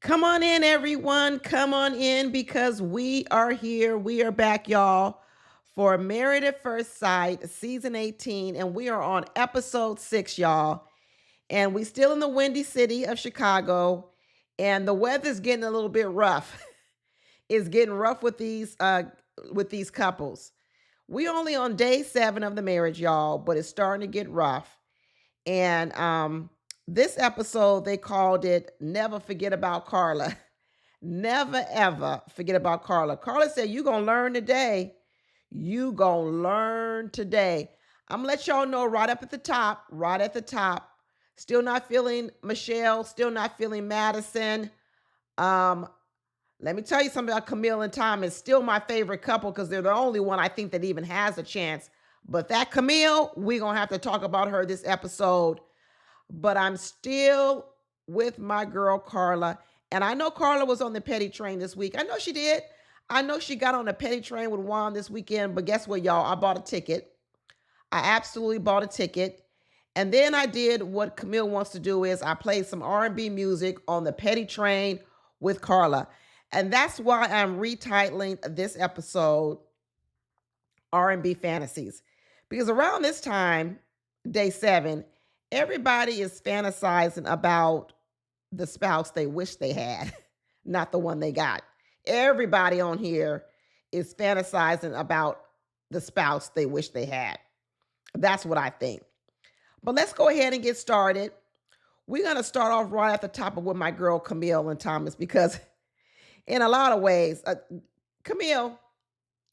Come on in, everyone. Come on in because we are here. We are back, y'all, for Married at First Sight, season 18, and we are on episode 6, y'all. And we still in the windy city of Chicago, and the weather's getting a little bit rough. It's getting rough with these couples. We only on day 7 of the marriage, y'all, but it's starting to get rough. And this episode, they called it Never Forget About Carla. Never, ever forget about Carla. Carla said, you going to learn today. You going to learn today. I'm going to let y'all know right up at the top, right at the top. Still not feeling Michelle. Still not feeling Madison. Let me tell you something about Camille and Thomas. Still my favorite couple because they're the only one I think that even has a chance. But that Camille, we're going to have to talk about her this episode. But I'm still with my girl Carla. And I know Carla was on the petty train this week. I know she did. I know she got on the petty train with Juan this weekend. But guess what, y'all? I bought a ticket. I absolutely bought a ticket. And then I did what Camille wants to do is I played some R&B music on the petty train with Carla. And that's why I'm retitling this episode R&B Fantasies. Because around this time, day 7, everybody is fantasizing about the spouse they wish they had, not the one they got. Everybody on here is fantasizing about the spouse they wish they had. That's what I think. But let's go ahead and get started. We're going to start off right at the top of with my girl Camille and Thomas because in a lot of ways, Camille,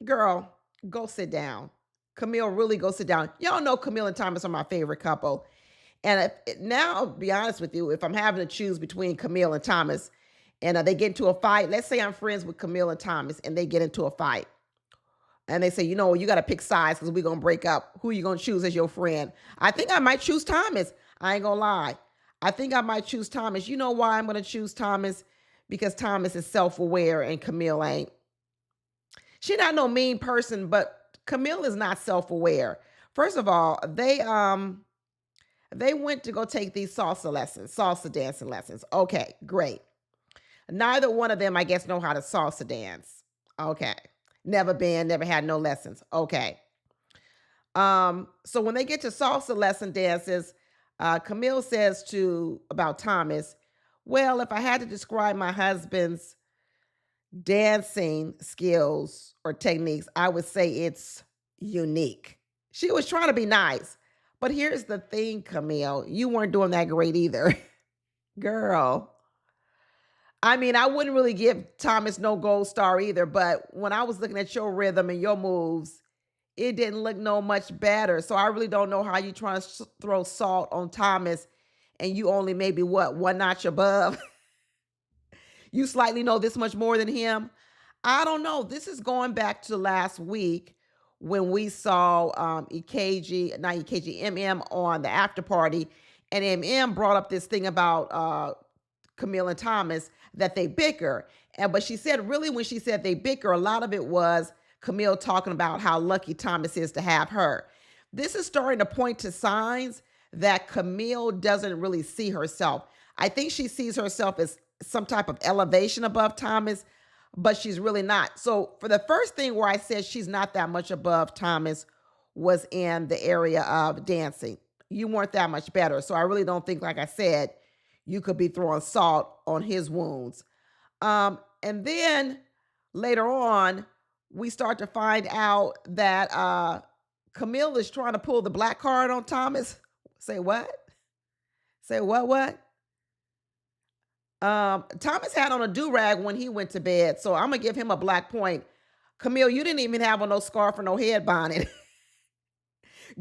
girl, go sit down. Camille, really go sit down. Y'all know Camille and Thomas are my favorite couple. And now, I'll be honest with you, if I'm having to choose between Camille and Thomas and they get into a fight, let's say I'm friends with Camille and Thomas and they get into a fight. And they say, you know, you got to pick sides because we're going to break up. Who are you going to choose as your friend? I think I might choose Thomas. I ain't going to lie. I think I might choose Thomas. You know why I'm going to choose Thomas? Because Thomas is self-aware and Camille ain't. She's not no mean person, but Camille is not self-aware. First of all, they went to go take these salsa dancing lessons. Okay, great. Neither one of them, I guess, know how to salsa dance. Okay. Never had no lessons. Okay. So when they get to salsa lesson dances, Camille says about Thomas, well, if I had to describe my husband's dancing skills or techniques, I would say it's unique. She was trying to be nice. But here's the thing, Camille, you weren't doing that great either. Girl. I mean, I wouldn't really give Thomas no gold star either, but when I was looking at your rhythm and your moves, it didn't look no much better. So I really don't know how you trying to throw salt on Thomas and you only maybe one notch above. You slightly know this much more than him. I don't know. This is going back to last week when we saw MM on the after party, and MM brought up this thing about Camille and Thomas that they bicker. But she said really when she said they bicker, a lot of it was Camille talking about how lucky Thomas is to have her. This is starting to point to signs that Camille doesn't really see herself. I think she sees herself as some type of elevation above Thomas, but she's really not. So for the first thing where I said she's not that much above Thomas was in the area of dancing. You weren't that much better. So I really don't think, like I said, you could be throwing salt on his wounds. And then later on, we start to find out that Camille is trying to pull the black card on Thomas. Say what? Say what? Thomas had on a do-rag when he went to bed, so I'm going to give him a black point. Camille, you didn't even have on no scarf or no head bonnet.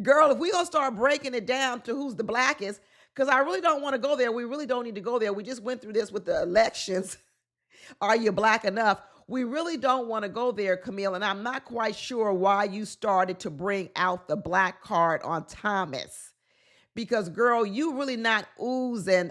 Girl, if we going to start breaking it down to who's the blackest, because I really don't want to go there. We really don't need to go there. We just went through this with the elections. Are you black enough? We really don't want to go there, Camille, and I'm not quite sure why you started to bring out the black card on Thomas. Because, girl, you really not oozing.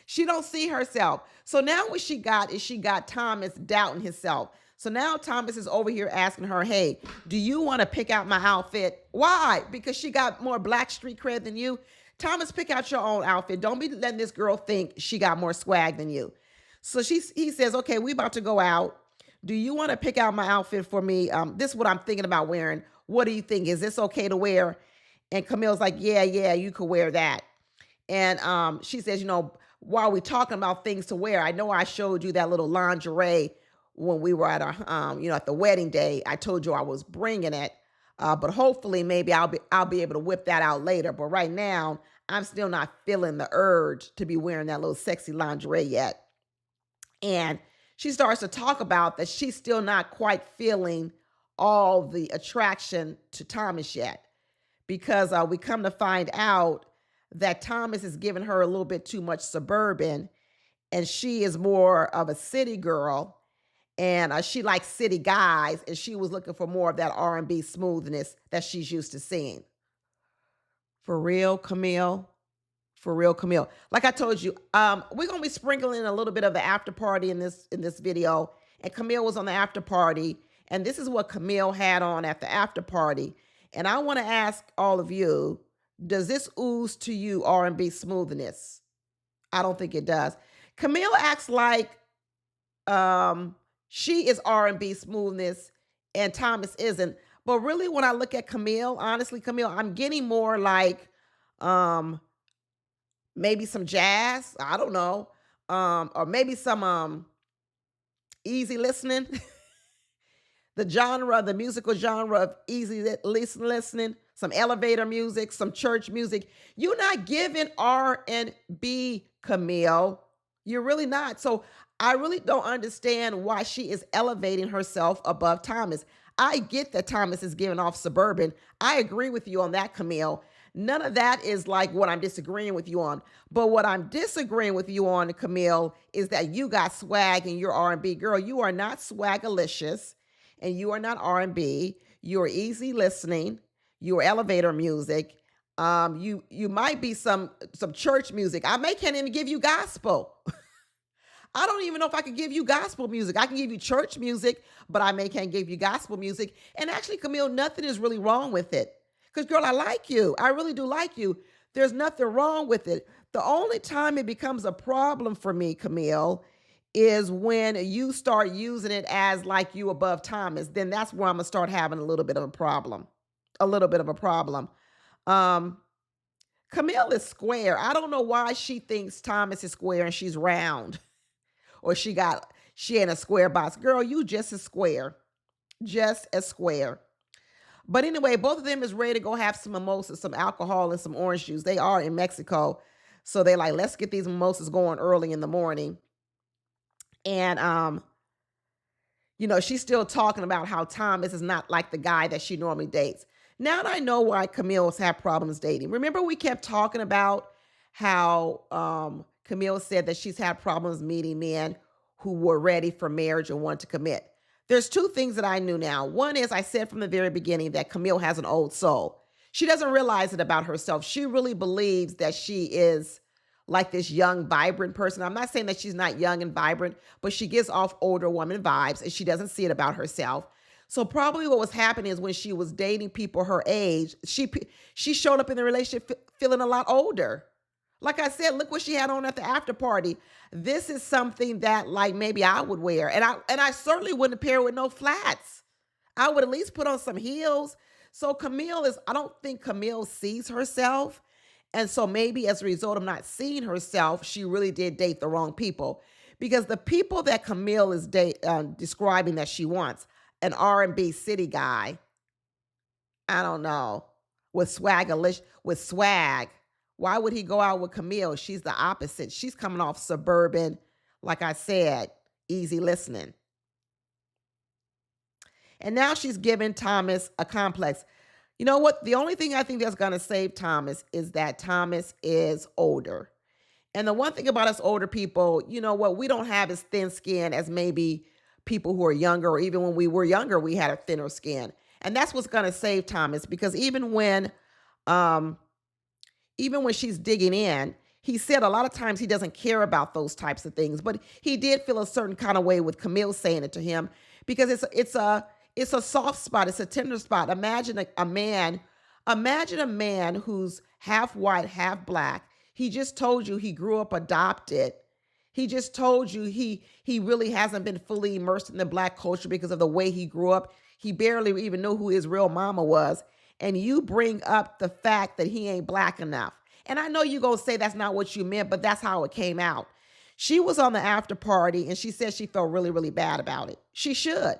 She don't see herself. So now what she got is she got Thomas doubting himself. So now Thomas is over here asking her, hey, do you want to pick out my outfit? Why? Because she got more black street cred than you. Thomas, pick out your own outfit. Don't be letting this girl think she got more swag than you. So he says, okay, we about to go out. Do you want to pick out my outfit for me? This is what I'm thinking about wearing. What do you think? Is this okay to wear? And Camille's like, yeah, you could wear that. And she says, while we're talking about things to wear, I know I showed you that little lingerie when we were at our, at the wedding day. I told you I was bringing it, but hopefully maybe I'll be able to whip that out later. But right now, I'm still not feeling the urge to be wearing that little sexy lingerie yet. And she starts to talk about that she's still not quite feeling all the attraction to Thomas yet, because we come to find out that Thomas is giving her a little bit too much suburban, and she is more of a city girl, and she likes city guys, and she was looking for more of that R&B smoothness that she's used to seeing. For real, Camille? For real, Camille. Like I told you, we're gonna be sprinkling a little bit of the after party in this video. And Camille was on the after party, and this is what Camille had on at the after party. And I want to ask all of you, does this ooze to you R&B smoothness? I don't think it does. Camille acts like she is R&B smoothness and Thomas isn't. But really, when I look at Camille, honestly, Camille, I'm getting more like maybe some jazz, I don't know, or maybe some easy listening. The musical genre of easy listening, some elevator music, some church music. You're not giving R&B, Camille. You're really not. So I really don't understand why she is elevating herself above Thomas. I get that Thomas is giving off suburban. I agree with you on that, Camille. None of that is like what I'm disagreeing with you on. But what I'm disagreeing with you on, Camille, is that you got swag and you're R&B. Girl, you are not swagalicious and you are not R&B. You are easy listening. You are elevator music. You might be some church music. Can't even give you gospel. I don't even know if I could give you gospel music. I can give you church music, but can't give you gospel music. And actually, Camille, nothing is really wrong with it. Because, girl, I like you. I really do like you. There's nothing wrong with it. The only time it becomes a problem for me, Camille, is when you start using it as like you above Thomas. Then that's where I'm going to start having a little bit of a problem. Camille is square. I don't know why she thinks Thomas is square and she's round. Or she ain't a square box. Girl, you just as square. Just as square. But anyway, both of them is ready to go have some mimosas, some alcohol, and some orange juice. They are in Mexico. So they like, let's get these mimosas going early in the morning. And, she's still talking about how Thomas is not like the guy that she normally dates. Now that I know why Camille's had problems dating. Remember we kept talking about how Camille said that she's had problems meeting men who were ready for marriage and wanted to commit. There's two things that I knew now. One is I said from the very beginning that Camille has an old soul. She doesn't realize it about herself. She really believes that she is like this young, vibrant person. I'm not saying that she's not young and vibrant, but she gives off older woman vibes and she doesn't see it about herself. So probably what was happening is when she was dating people her age, she showed up in the relationship feeling a lot older. Like I said, look what she had on at the after party. This is something that like maybe I would wear. And I certainly wouldn't pair with no flats. I would at least put on some heels. So I don't think Camille sees herself. And so maybe as a result of not seeing herself, she really did date the wrong people. Because the people that Camille is describing that she wants, an R&B city guy, I don't know, with swag. Why would he go out with Camille? She's the opposite. She's coming off suburban, like I said, easy listening. And now she's giving Thomas a complex. You know what? The only thing I think that's going to save Thomas is that Thomas is older. And the one thing about us older people, you know what? We don't have as thin skin as maybe people who are younger, or even when we were younger, we had a thinner skin. And that's what's going to save Thomas, because even when she's digging in, he said a lot of times he doesn't care about those types of things, but he did feel a certain kind of way with Camille saying it to him, because it's a soft spot. It's a tender spot. Imagine a man Imagine a man who's half white, half black. He just told you he grew up adopted. He just told you he really hasn't been fully immersed in the black culture because of the way he grew up. He barely even knew who his real mama was. And you bring up the fact that he ain't black enough. And I know you gonna say that's not what you meant, but that's how it came out. She was on the after party and she said she felt really, really bad about it. She should.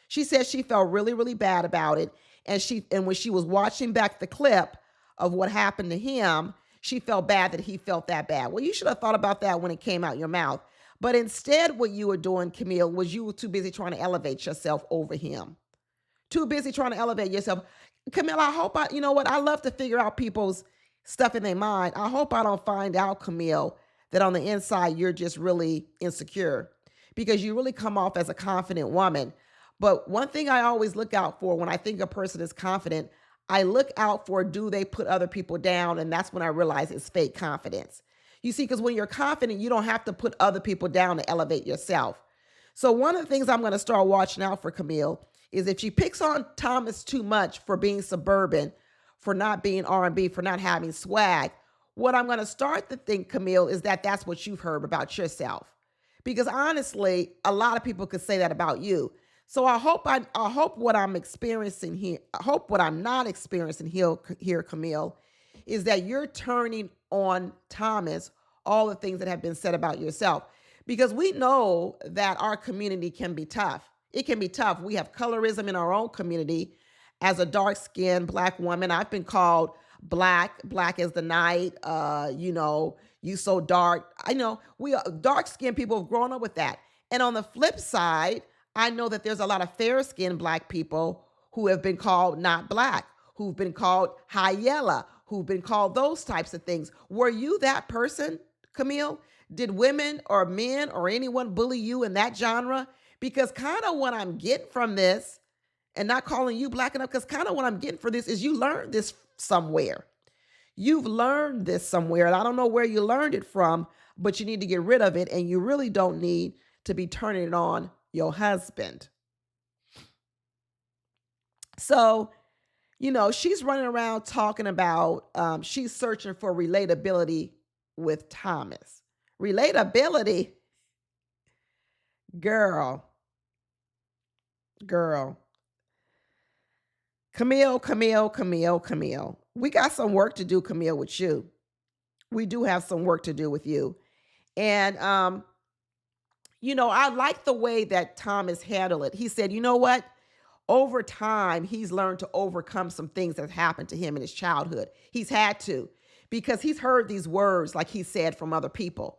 She said she felt really, really bad about it. And when she was watching back the clip of what happened to him, she felt bad that he felt that bad. Well, you should have thought about that when it came out your mouth. But instead, what you were doing, Camille, was you were too busy trying to elevate yourself over him. Too busy trying to elevate yourself. Camille, I hope you know what? I love to figure out people's stuff in their mind. I hope I don't find out, Camille, that on the inside you're just really insecure because you really come off as a confident woman. But one thing I always look out for when I think a person is confident, I look out for, do they put other people down? And that's when I realize it's fake confidence. You see, because when you're confident, you don't have to put other people down to elevate yourself. So one of the things I'm going to start watching out for, Camille, is if she picks on Thomas too much for being suburban, for not being R&B, for not having swag, what I'm going to start to think, Camille, is that that's what you've heard about yourself. Because honestly, a lot of people could say that about you. So I hope what I'm experiencing here, I hope what I'm not experiencing here, Camille, is that you're turning on Thomas all the things that have been said about yourself. Because we know that our community can be tough. It can be tough. We have colorism in our own community. As a dark-skinned black woman, I've been called black as the night, you so dark. I know we dark-skinned people have grown up with that. And on the flip side, I know that there's a lot of fair-skinned black people who have been called not black, who've been called high yellow, who've been called those types of things. Were you that person, Camille? Did women or men or anyone bully you in that genre? Because kind of what I'm getting from this, and not calling you black enough, because kind of what I'm getting for this is you learned this somewhere. You've learned this somewhere, and I don't know where you learned it from, but you need to get rid of it, and you really don't need to be turning it on your husband. So, she's running around talking about she's searching for relatability with Thomas. Relatability? Girl. Camille. We got some work to do, Camille, with you. We do have some work to do with you. And, I like the way that Thomas handled it. He said, you know what? Over time, he's learned to overcome some things that happened to him in his childhood. He's had to, because he's heard these words, like he said, from other people,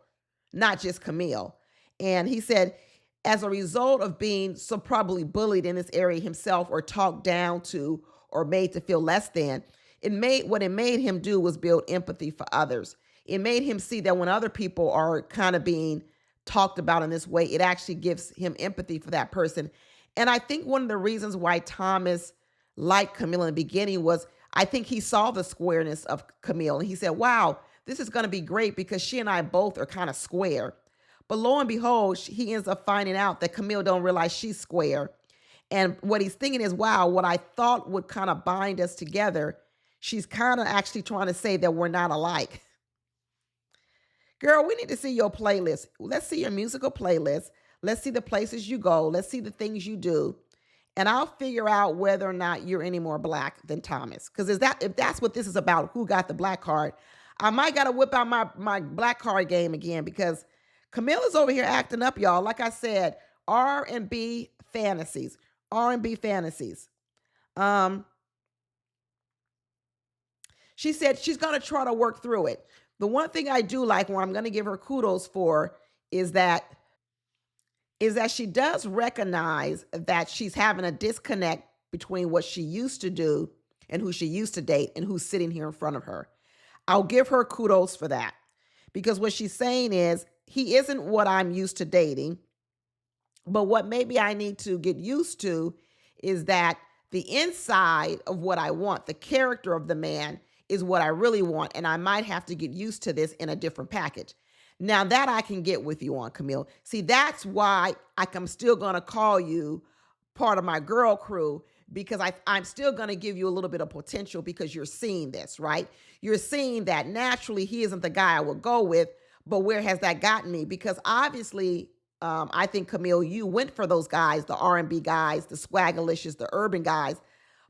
not just Camille. And he said, as a result of being so probably bullied in this area himself, or talked down to, or made to feel less than, what it made him do was build empathy for others. It made him see that when other people are kind of being talked about in this way, it actually gives him empathy for that person. And I think one of the reasons why Thomas liked Camille in the beginning was, I think he saw the squareness of Camille and he said, wow, this is going to be great because she and I both are kind of square. But lo and behold, he ends up finding out that Camille don't realize she's square. And what he's thinking is, wow, what I thought would kind of bind us together, she's kind of actually trying to say that we're not alike. Girl, we need to see your playlist. Let's see your musical playlist. Let's see the places you go. Let's see the things you do. And I'll figure out whether or not you're any more black than Thomas. Because if that's what this is about, who got the black card, I might got to whip out my black card game again, because Camille is over here acting up, y'all. Like I said, R&B fantasies. R&B fantasies. She said she's going to try to work through it. The one thing I do like, where I'm going to give her kudos for, is that she does recognize that she's having a disconnect between what she used to do and who she used to date and who's sitting here in front of her. I'll give her kudos for that, because what she's saying is, he isn't what I'm used to dating, but what maybe I need to get used to is that the inside of what I want, the character of the man, is what I really want, and I might have to get used to this in a different package. Now that I can get with you on, Camille. See, that's why I'm still going to call you part of my girl crew, because I'm still going to give you a little bit of potential because you're seeing this, right? You're seeing that naturally he isn't the guy I would go with, but where has that gotten me? Because obviously, I think, Camille, you went for those guys, the R&B guys, the swagalicious, the urban guys.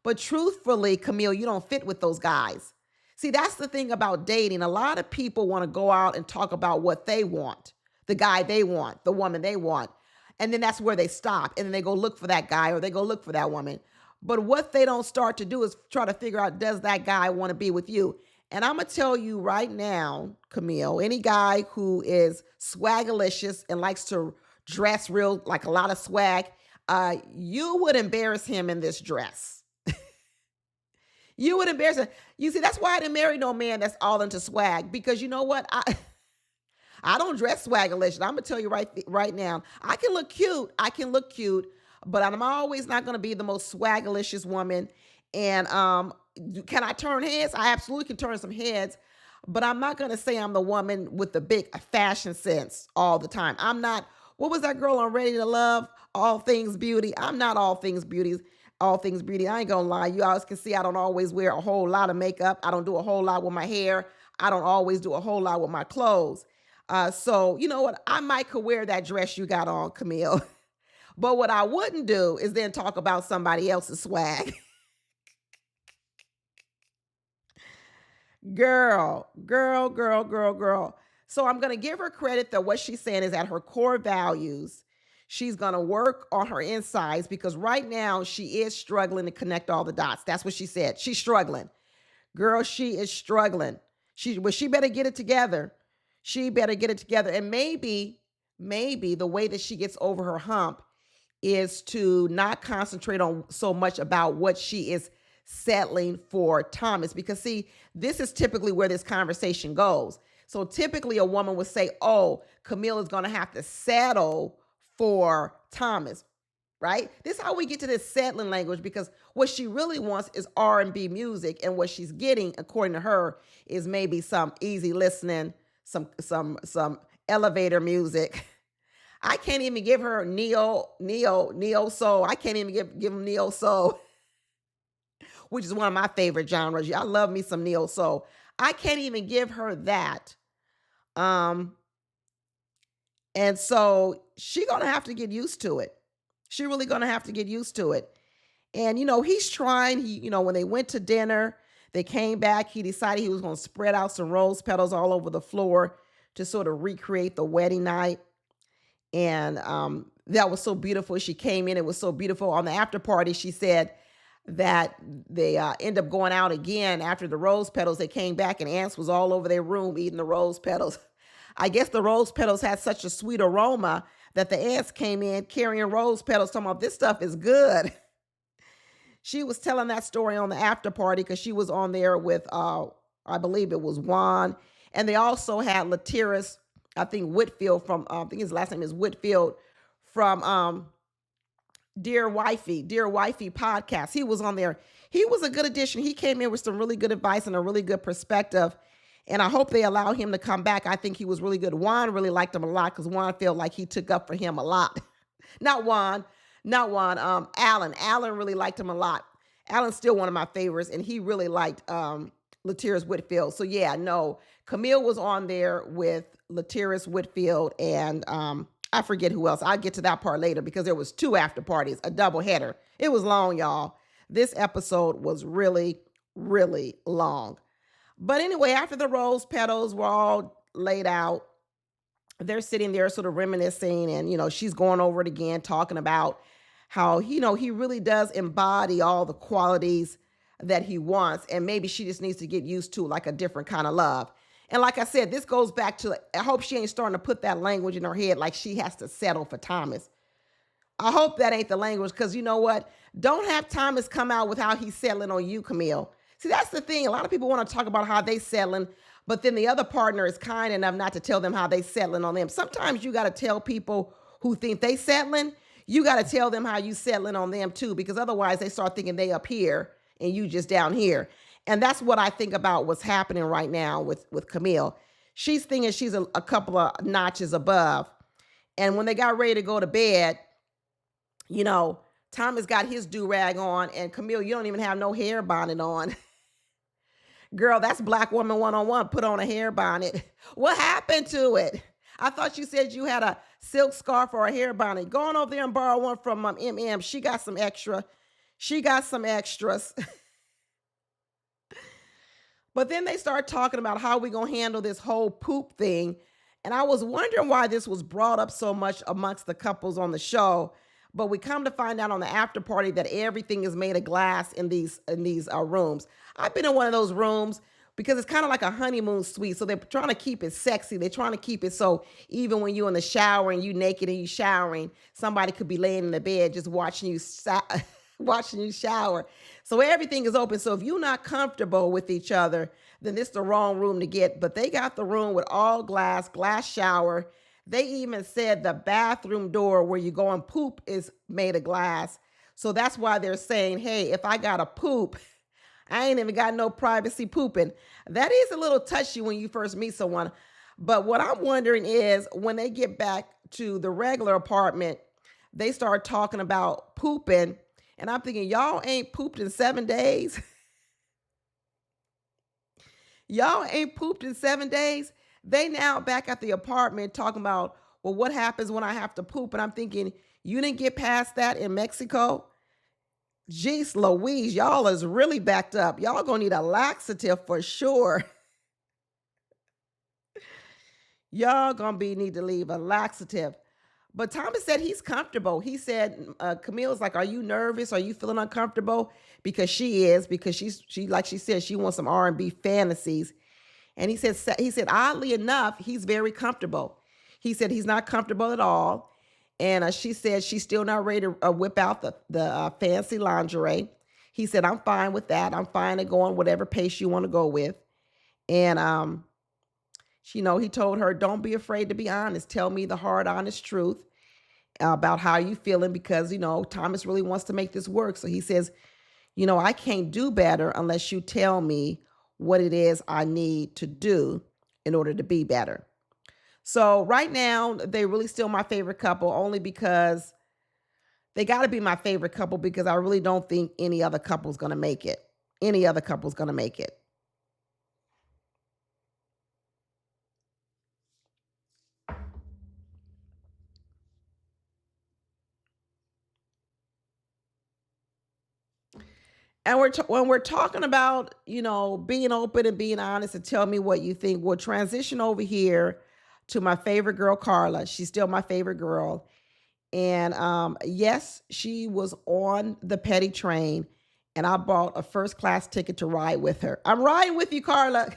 But truthfully, Camille, you don't fit with those guys. See, that's the thing about dating. A lot of people want to go out and talk about what they want, the guy they want, the woman they want. And then that's where they stop. And then they go look for that guy or they go look for that woman. But what they don't start to do is try to figure out, does that guy want to be with you? And I'm going to tell you right now, Camille, any guy who is swagalicious and likes to dress real, like a lot of swag, you would embarrass him in this dress. You would embarrass him. You see, that's why I didn't marry no man that's all into swag, because you know what? I don't dress swagalicious. I'm going to tell you right now, I can look cute. But I'm always not going to be the most swagalicious woman. And can I turn heads? I absolutely can turn some heads, but I'm not going to say I'm the woman with the big fashion sense all the time. I'm not. What was that girl on Ready to Love? All Things Beauty. I'm not all things beauty. All things beauty. I ain't going to lie. You always can see I don't always wear a whole lot of makeup. I don't do a whole lot with my hair. I don't always do a whole lot with my clothes. So you know what? I might could wear that dress you got on, Camille. But what I wouldn't do is then talk about somebody else's swag. Girl. So I'm going to give her credit that what she's saying is at her core values. She's going to work on her insides because right now she is struggling to connect all the dots. That's what she said. She's struggling. Girl, she is struggling. She better get it together. And maybe the way that she gets over her hump is to not concentrate on so much about what she is settling for Thomas. Because see, this is typically where this conversation goes. So typically a woman would say, oh, Camille is going to have to settle for Thomas, right? This is how we get to this settling language, because what she really wants is R&B music. And what she's getting, according to her, is maybe some easy listening, some elevator music. I can't even give her neo soul. I can't even give him neo soul, which is one of my favorite genres. I love me some neo soul. I can't even give her that. And so she's going to have to get used to it. She really going to have to get used to it. And, he's trying. When they went to dinner, they came back. He decided he was going to spread out some rose petals all over the floor to sort of recreate the wedding night. And that was so beautiful. She came in. It was so beautiful. On the after party, she said that they end up going out again after the rose petals. They came back and ants was all over their room eating the rose petals. I guess the rose petals had such a sweet aroma that the ants came in carrying rose petals, talking about this stuff is good. She was telling that story on the after party because she was on there with, I believe it was Juan. And they also had Latiris, I think Whitfield from, I think his last name is Whitfield from Dear Wifey podcast. He was on there. He was a good addition. He came in with some really good advice and a really good perspective. And I hope they allow him to come back. I think he was really good. Juan really liked him a lot because Juan felt like he took up for him a lot. Not Juan. Alan. Alan really liked him a lot. Alan's still one of my favorites, and he really liked Latiris Whitfield. So yeah, no, Camille was on there with Latiris Whitfield and I forget who else. I'll get to that part later because there was 2 after parties, a double header. It was long, y'all. This episode was really, really long. But anyway, after the rose petals were all laid out, they're sitting there sort of reminiscing, and she's going over it again, talking about how he really does embody all the qualities that he wants, and maybe she just needs to get used to like a different kind of love. And like I said, this goes back to, I hope she ain't starting to put that language in her head like she has to settle for Thomas. I hope that ain't the language, because you know what? Don't have Thomas come out with how he's settling on you, Camille. See, that's the thing. A lot of people want to talk about how they settling, but then the other partner is kind enough not to tell them how they settling on them. Sometimes you got to tell people who think they settling, you got to tell them how you settling on them too, because otherwise they start thinking they up here and you just down here. And that's what I think about what's happening right now with Camille. She's thinking she's a couple of notches above. And when they got ready to go to bed, Thomas got his do-rag on, and Camille, you don't even have no hair bonnet on. Girl, that's Black Woman 101. Put on a hair bonnet. What happened to it? I thought you said you had a silk scarf or a hair bonnet. Go on over there and borrow one from MM. She got some extra. She got some extras. But then they start talking about how we going to handle this whole poop thing. And I was wondering why this was brought up so much amongst the couples on the show. But we come to find out on the after party that everything is made of glass in these rooms. I've been in one of those rooms because it's kind of like a honeymoon suite. So they're trying to keep it sexy. They're trying to keep it so even when you're in the shower and you naked and you showering, somebody could be laying in the bed just watching you watching you shower. So everything is open. So if you're not comfortable with each other, then this is the wrong room to get. But they got the room with all glass shower. They even said the bathroom door where you go and poop is made of glass. So that's why they're saying, hey, if I got to poop, I ain't even got no privacy pooping. That is a little touchy when you first meet someone. But what I'm wondering is when they get back to the regular apartment, they start talking about pooping. And I'm thinking, y'all ain't pooped in 7 days. Y'all ain't pooped in 7 days. They now back at the apartment talking about, well, what happens when I have to poop? And I'm thinking, you didn't get past that in Mexico? Jeez Louise, y'all is really backed up. Y'all gonna need a laxative for sure. Y'all gonna need to leave a laxative. But Thomas said he's comfortable. He said, Camille's like, are you nervous? Are you feeling uncomfortable? Because she is, because she like she said, she wants some R&B fantasies. And he said, oddly enough, he's very comfortable. He said he's not comfortable at all. And she said she's still not ready to whip out the fancy lingerie. He said, I'm fine with that. I'm fine to go on whatever pace you want to go with. And, he told her, don't be afraid to be honest. Tell me the hard, honest truth about how you feeling because, Thomas really wants to make this work. So he says, I can't do better unless you tell me what it is I need to do in order to be better. So right now, they really still my favorite couple only because they got to be my favorite couple because I really don't think any other couple's going to make it. Any other couple's going to make it. And when we're talking about, being open and being honest and tell me what you think, we'll transition over here to my favorite girl, CARLA. She's still my favorite girl. And yes, she was on the petty train and I bought a first class ticket to ride with her. I'm riding with you, CARLA.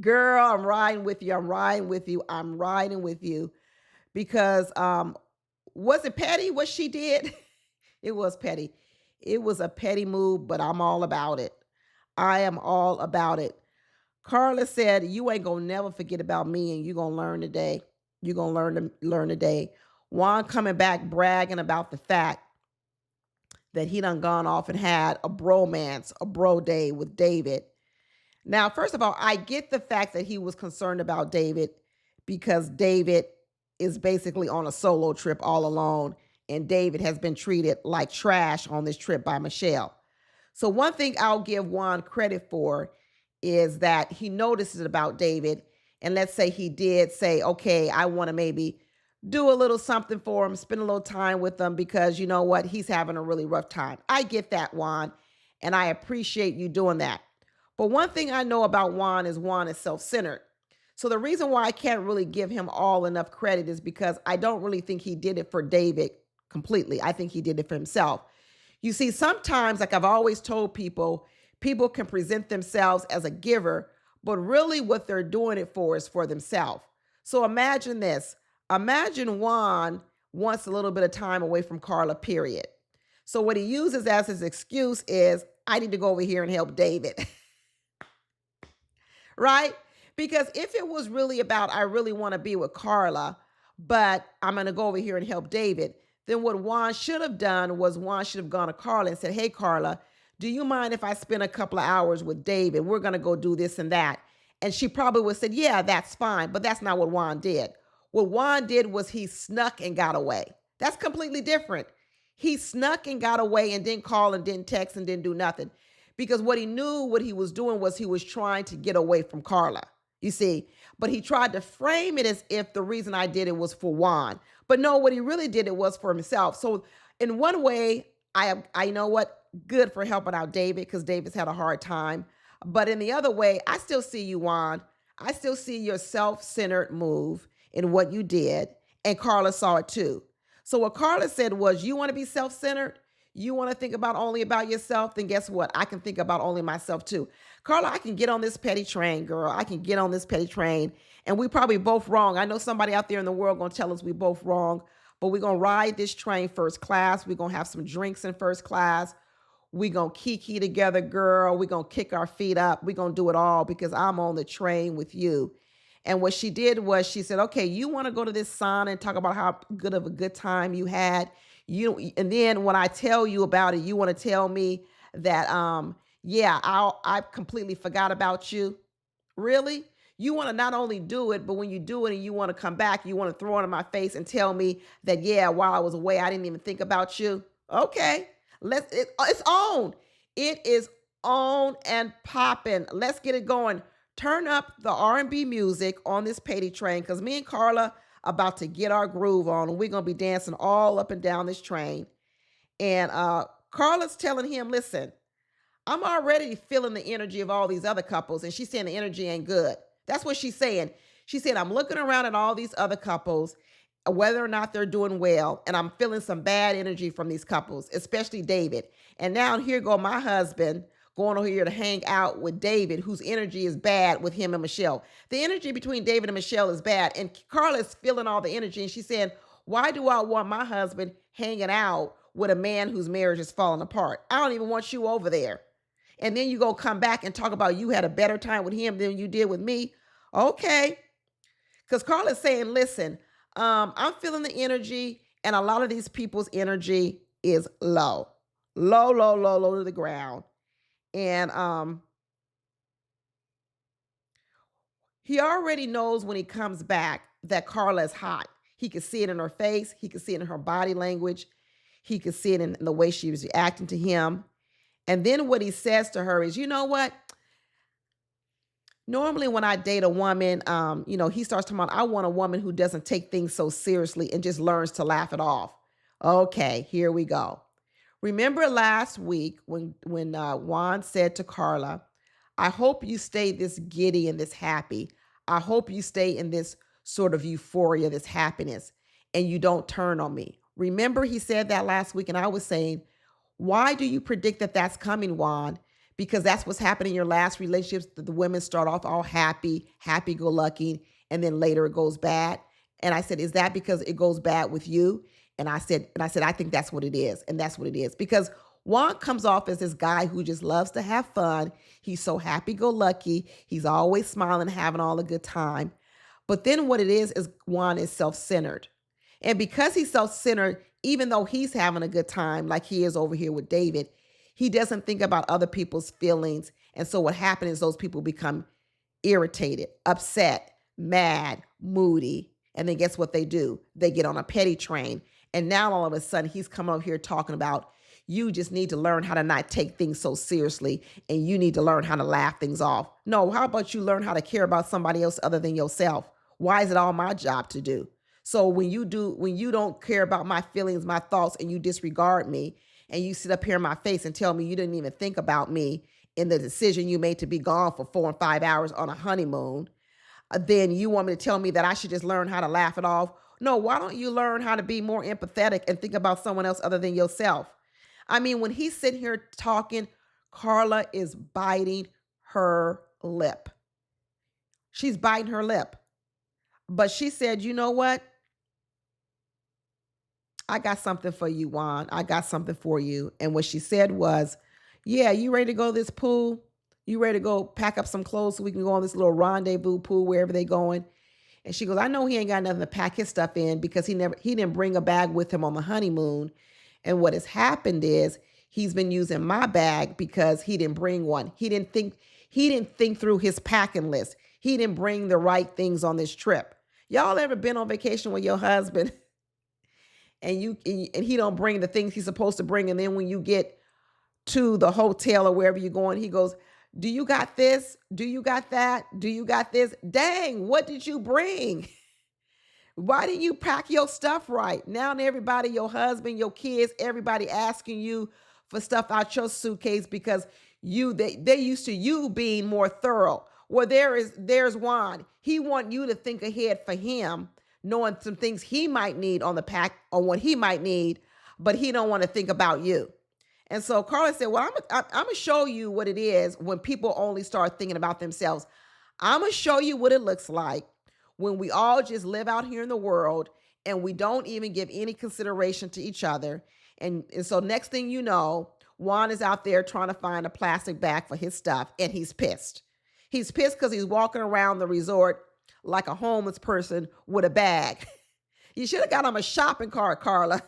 Girl, I'm riding with you. I'm riding with you. I'm riding with you. Because was it petty what she did? It was petty. It was a petty move, but I'm all about it. I am all about it. CARLA said, you ain't gonna never forget about me and you're gonna learn today. You're gonna learn today. Juan coming back bragging about the fact that he done gone off and had a bromance, a bro day with David. Now, first of all, I get the fact that he was concerned about David because David is basically on a solo trip all alone and David has been treated like trash on this trip by Michelle. So one thing I'll give Juan credit for is that he notices about David. And let's say he did say, okay, I want to maybe do a little something for him, spend a little time with him because you know what? He's having a really rough time. I get that, Juan, and I appreciate you doing that. But one thing I know about Juan is self-centered. So the reason why I can't really give him all enough credit is because I don't really think he did it for David completely. I think he did it for himself. You see, sometimes, like I've always told people, people can present themselves as a giver, but really what they're doing it for is for themselves. So imagine this. Imagine Juan wants a little bit of time away from CARLA, period. So what he uses as his excuse is, I need to go over here and help David. Right? Because if it was really about, I really want to be with CARLA, but I'm going to go over here and help David, then what Juan should have done was Juan should have gone to CARLA and said, hey, CARLA, do you mind if I spend a couple of hours with David? We're going to go do this and that. And she probably would have said, yeah, that's fine. But that's not what Juan did. What Juan did was he snuck and got away. That's completely different. He snuck and got away and didn't call and didn't text and didn't do nothing. Because what he knew, what he was doing was he was trying to get away from Carla. You see, but he tried to frame it as if the reason I did it was for Juan. But no, what he really did it was for himself. So in one way, I know what, good for helping out David because David's had a hard time. But in the other way, I still see you, Juan. I still see your self-centered move in what you did, and Carla saw it too. So what Carla said was, you want to be self-centered? You want to think about only about yourself? Then guess what? I can think about only myself too. Carla, I can get on this petty train, girl. I can get on this petty train. And we probably both wrong. I know somebody out there in the world going to tell us we both wrong, but we're going to ride this train first class. We're going to have some drinks in first class. We're going to kiki together, girl. We're going to kick our feet up. We're going to do it all because I'm on the train with you. And what she did was she said, okay, you want to go to this sauna and talk about how good of a good time you had. And then when I tell you about it, you want to tell me that, yeah, I completely forgot about you. Really? You want to not only do it, but when you do it and you want to come back, you want to throw it in my face and tell me that, yeah, while I was away, I didn't even think about you. Okay, it's on. It is on and popping. Let's get it going. Turn up the R&B music on this petty train because me and Carla about to get our groove on and we're going to be dancing all up and down this train. And Carla's telling him, listen, I'm already feeling the energy of all these other couples. And she's saying the energy ain't good. That's what she's saying. She said, I'm looking around at all these other couples, whether or not they're doing well. And I'm feeling some bad energy from these couples, especially David. And now here go my husband going over here to hang out with David, whose energy is bad with him and Michelle. The energy between David and Michelle is bad. And Carla is feeling all the energy. And she's saying, why do I want my husband hanging out with a man whose marriage is falling apart? I don't even want you over there. And then you go come back and talk about you had a better time with him than you did with me. Okay. Because Carla's saying, listen, I'm feeling the energy, and a lot of these people's energy is low. Low to the ground. And he already knows when he comes back that Carla is hot. He could see it in her face. He could see it in her body language. He could see it in the way she was reacting to him. And then what he says to her is, you know what? Normally when I date a woman, he starts talking about, I want a woman who doesn't take things so seriously and just learns to laugh it off. Okay, here we go. Remember last week when Juan said to Carla, I hope you stay this giddy and this happy. I hope you stay in this sort of euphoria, this happiness, and you don't turn on me. Remember he said that last week, and I was saying, why do you predict that that's coming, Juan? Because that's what's happening in your last relationships. The women start off all happy-go-lucky, and then later it goes bad. And I said, is that because it goes bad with you? And I said, I think that's what it is. And that's what it is. Because Juan comes off as this guy who just loves to have fun. He's so happy-go-lucky. He's always smiling, having all a good time. But then what it is Juan is self-centered. And because he's self-centered, even though he's having a good time like he is over here with David, he doesn't think about other people's feelings. And so what happens is those people become irritated, upset, mad, moody. And then guess what they do? They get on a petty train. And now all of a sudden he's coming over here talking about, you just need to learn how to not take things so seriously, and you need to learn how to laugh things off. No, how about you learn how to care about somebody else other than yourself? Why is it all my job to do? So when you don't care about my feelings, my thoughts, and you disregard me, and you sit up here in my face and tell me you didn't even think about me in the decision you made to be gone for 4 and 5 hours on a honeymoon, then you want me to tell me that I should just learn how to laugh it off? No, why don't you learn how to be more empathetic and think about someone else other than yourself? I mean, when he's sitting here talking, Carla is biting her lip. She's biting her lip. But she said, you know what? I got something for you, Juan. I got something for you. And what she said was, yeah, you ready to go to this pool? You ready to go pack up some clothes so we can go on this little rendezvous pool wherever they going? And she goes, I know he ain't got nothing to pack his stuff in because he didn't bring a bag with him on the honeymoon. And what has happened is he's been using my bag because he didn't bring one. He didn't think through his packing list. He didn't bring the right things on this trip. Y'all ever been on vacation with your husband and he don't bring the things he's supposed to bring, and then when you get to the hotel or wherever you're going, he goes, "Do you got this? Do you got that? Do you got this? Dang, what did you bring? Why didn't you pack your stuff right?" Now everybody, your husband, your kids, everybody asking you for stuff out your suitcase because they used to you being more thorough. Well, there's Juan. He want you to think ahead for him, knowing some things he might need on the pack or what he might need, but he don't want to think about you. And so Carla said, "Well, I'm gonna show you what it is when people only start thinking about themselves. I'm gonna show you what it looks like when we all just live out here in the world and we don't even give any consideration to each other." And so next thing you know, Juan is out there trying to find a plastic bag for his stuff, and he's pissed. He's pissed because he's walking around the resort like a homeless person with a bag. You should have got him a shopping cart, Carla,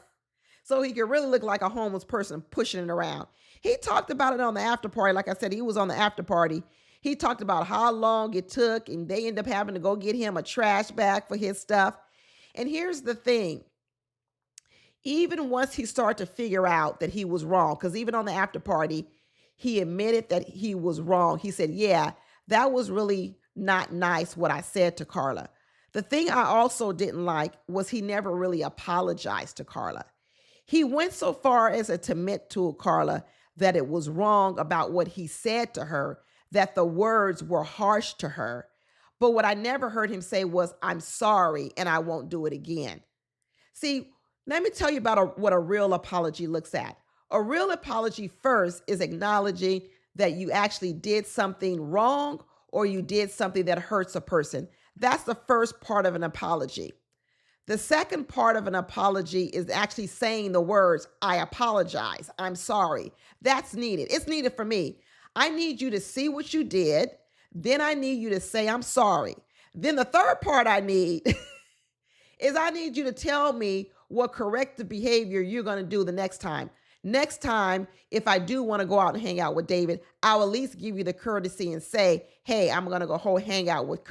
so he could really look like a homeless person pushing it around. He talked about it on the after party. Like I said, he was on the after party. He talked about how long it took, and they ended up having to go get him a trash bag for his stuff. And here's the thing. Even once he started to figure out that he was wrong, because even on the after party, he admitted that he was wrong. He said, "Yeah, that was really not nice what I said to Carla." The thing I also didn't like was he never really apologized to Carla. He went so far as to admit to Carla that it was wrong about what he said to her, that the words were harsh to her. But what I never heard him say was, "I'm sorry and I won't do it again." See, let me tell you about what a real apology looks at. A real apology first is acknowledging that you actually did something wrong or you did something that hurts a person. That's the first part of an apology. The second part of an apology is actually saying the words, "I apologize, I'm sorry." That's needed. It's needed for me. I need you to see what you did. Then I need you to say, "I'm sorry." Then the third part I need is I need you to tell me what corrective behavior you're going to do the next time. Next time, if I do want to go out and hang out with David, I'll at least give you the courtesy and say, "Hey, I'm going to go hang out with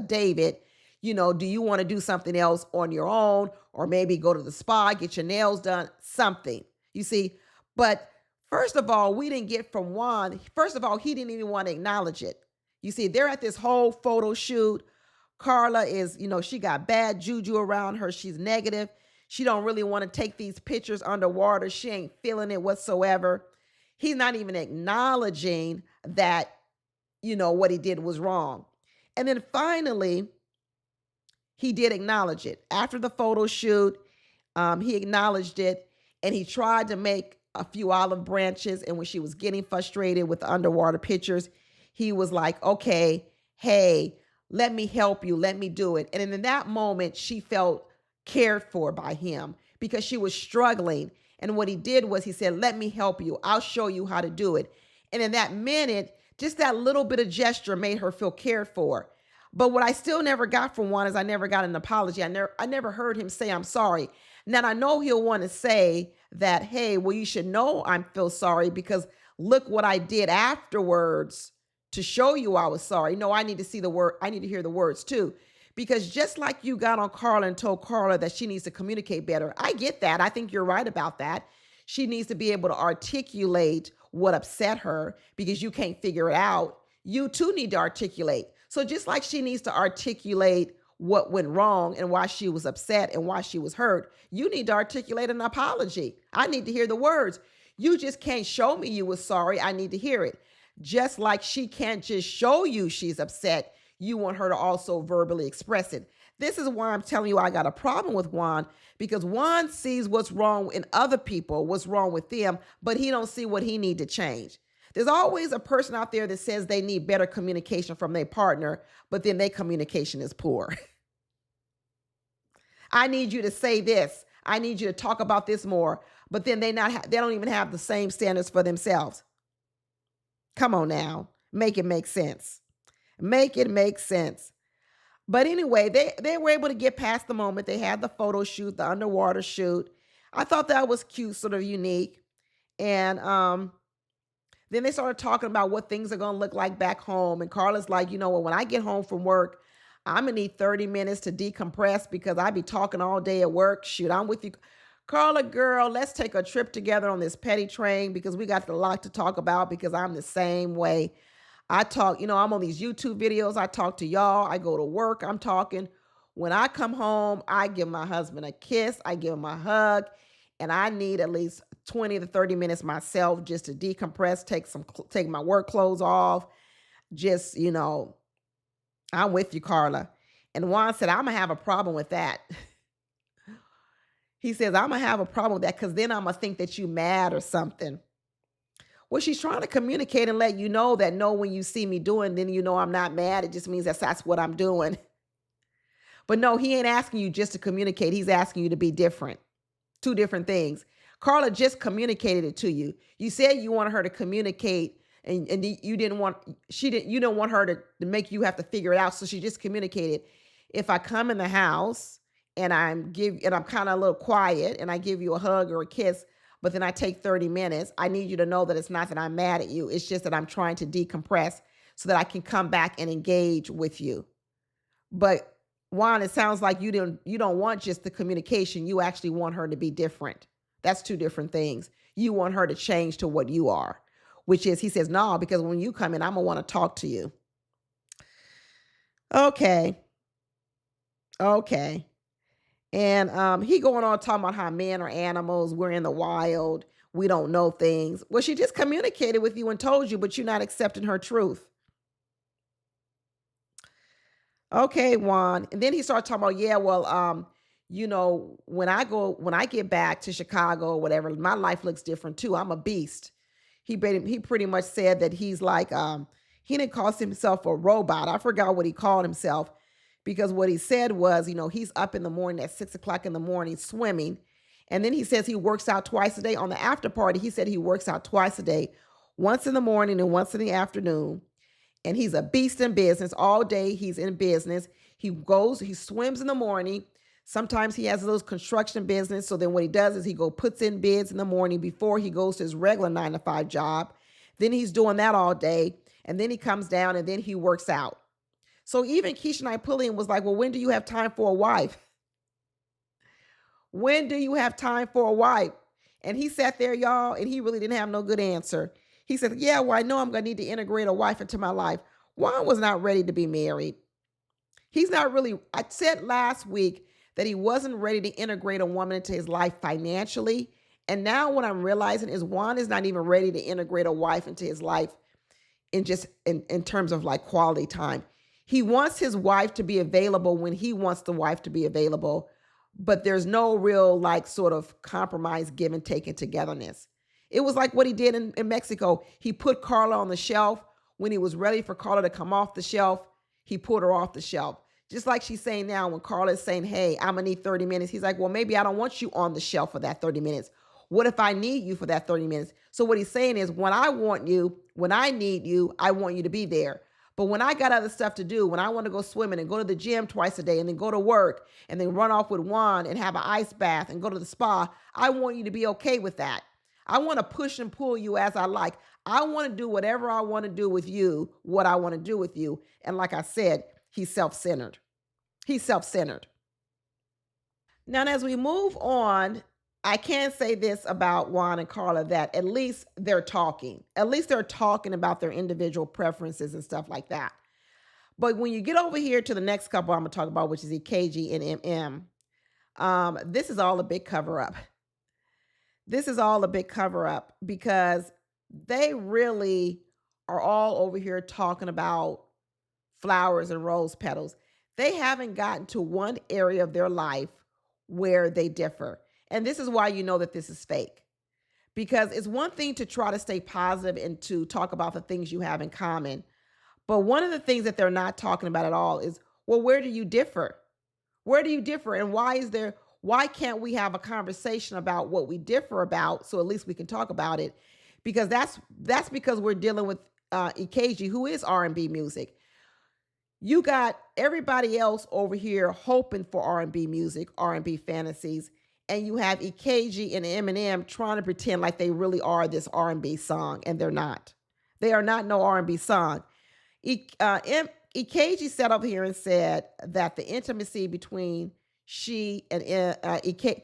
David. Do you want to do something else on your own, or maybe go to the spa, get your nails done, something." You see, but first of all, we didn't get from Juan. First of all, he didn't even want to acknowledge it. You see, they're at this whole photo shoot. Carla is, she got bad juju around her. She's negative. She don't really want to take these pictures underwater. She ain't feeling it whatsoever. He's not even acknowledging that, what he did was wrong. And then finally, he did acknowledge it. After the photo shoot, he acknowledged it, and he tried to make a few olive branches. And when she was getting frustrated with the underwater pictures, he was like, "Okay, hey, let me help you. Let me do it." And in that moment, she felt cared for by him because she was struggling. And what he did was he said, "Let me help you. I'll show you how to do it." And in that minute, just that little bit of gesture made her feel cared for. But what I still never got from Juan is I never got an apology. I never heard him say, "I'm sorry." Now, I know he'll want to say that, "Hey, well, you should know I feel sorry because look what I did afterwards to show you I was sorry." No, I need to see the word. I need to hear the words too. Because just like you got on Carla and told Carla that she needs to communicate better, I get that. I think you're right about that. She needs to be able to articulate what upset her because you can't figure it out. You too need to articulate. So just like she needs to articulate what went wrong and why she was upset and why she was hurt, you need to articulate an apology. I need to hear the words. You just can't show me you were sorry. I need to hear it. Just like she can't just show you she's upset, you want her to also verbally express it. This is why I'm telling you I got a problem with Juan, because Juan sees what's wrong in other people, what's wrong with them, but he don't see what he need to change. There's always a person out there that says they need better communication from their partner, but then their communication is poor. I need you to say this. I need you to talk about this more, but then they don't even have the same standards for themselves. Come on now, make it make sense. Make it make sense. But anyway, they were able to get past the moment. They had the photo shoot, the underwater shoot. I thought that was cute, sort of unique. And then they started talking about what things are going to look like back home. And Carla's like, when I get home from work, I'm gonna need 30 minutes to decompress because I be talking all day at work. Shoot, I'm with you. Carla, girl, let's take a trip together on this petty train because we got a lot to talk about because I'm the same way. I talk, I'm on these YouTube videos. I talk to y'all. I go to work. I'm talking. When I come home, I give my husband a kiss. I give him a hug. And I need at least 20 to 30 minutes myself just to decompress, take my work clothes off. Just, I'm with you, Carla. And Juan said, I'm going to have a problem with that. He says, I'm going to have a problem with that because then I'm going to think that you mad or something. Well, she's trying to communicate and let you know that no, when you see me doing, then I'm not mad. It just means that's what I'm doing. But no, he ain't asking you just to communicate. He's asking you to be different. Two different things. Carla just communicated it to you. You said you wanted her to communicate and you didn't want her to make you have to figure it out. So she just communicated. If I come in the house and I'm kind of a little quiet and I give you a hug or a kiss, but then I take 30 minutes, I need you to know that it's not that I'm mad at you. It's just that I'm trying to decompress so that I can come back and engage with you. But Juan, it sounds like you don't want just the communication. You actually want her to be different. That's two different things. You want her to change to what you are, which is, he says, no, because when you come in, I'm going to want to talk to you. Okay. And he going on talking about how men are animals. We're in the wild. We don't know things. Well, she just communicated with you and told you, but you're not accepting her truth. Okay, Juan. And then he started talking about, yeah, well, when I get back to Chicago or whatever, my life looks different too. I'm a beast. He pretty much said that he's like, he didn't call himself a robot. I forgot what he called himself because what he said was, he's up in the morning at 6:00 in the morning swimming. And then he says he works out twice a day. On the after party, he said he works out twice a day, once in the morning and once in the afternoon. And he's a beast in business. All day he's in business. He swims in the morning. Sometimes he has those construction business. So then what he does is he puts in bids in the morning before he goes to his regular 9-to-5 job. Then he's doing that all day. And then he comes down and then he works out. So even Keisha Napoleon was like, well, when do you have time for a wife? When do you have time for a wife? And he sat there, y'all, and he really didn't have no good answer. He said, yeah, well, I know I'm going to need to integrate a wife into my life. Juan was not ready to be married. He's not really, I said last week that he wasn't ready to integrate a woman into his life financially. And now what I'm realizing is Juan is not even ready to integrate a wife into his life in terms of like quality time. He wants his wife to be available when he wants the wife to be available, but there's no real like sort of compromise, give and take, and togetherness. It was like what he did in Mexico. He put Carla on the shelf. When he was ready for Carla to come off the shelf, he put her off the shelf. Just like she's saying now when Carla is saying, hey, I'm going to need 30 minutes. He's like, well, maybe I don't want you on the shelf for that 30 minutes. What if I need you for that 30 minutes? So what he's saying is when I need you, I want you to be there. But when I got other stuff to do, when I want to go swimming and go to the gym twice a day and then go to work and then run off with Juan and have an ice bath and go to the spa, I want you to be okay with that. I want to push and pull you as I like. I want to do whatever I want to do with you, what I want to do with you. And like I said, he's self-centered. Now, as we move on, I can say this about Juan and Carla, that at least they're talking. At least they're talking about their individual preferences and stuff like that. But when you get over here to the next couple I'm going to talk about, which is EKG and MM, this is all a big cover-up. This is all a big cover-up because they really are all over here talking about flowers and rose petals. They haven't gotten to one area of their life where they differ. And this is why you know that this is fake. Because it's one thing to try to stay positive and to talk about the things you have in common. But one of the things that they're not talking about at all is, well, where do you differ? Where do you differ? And why can't we have a conversation about what we differ about so at least we can talk about it? Because that's because we're dealing with EKG, who is R&B music. You got everybody else over here hoping for R&B music, R&B fantasies, and you have EKG and Eminem trying to pretend like they really are this R&B song, and they're not. They are not no R&B song. EKG sat up here and said that the intimacy between she and EK,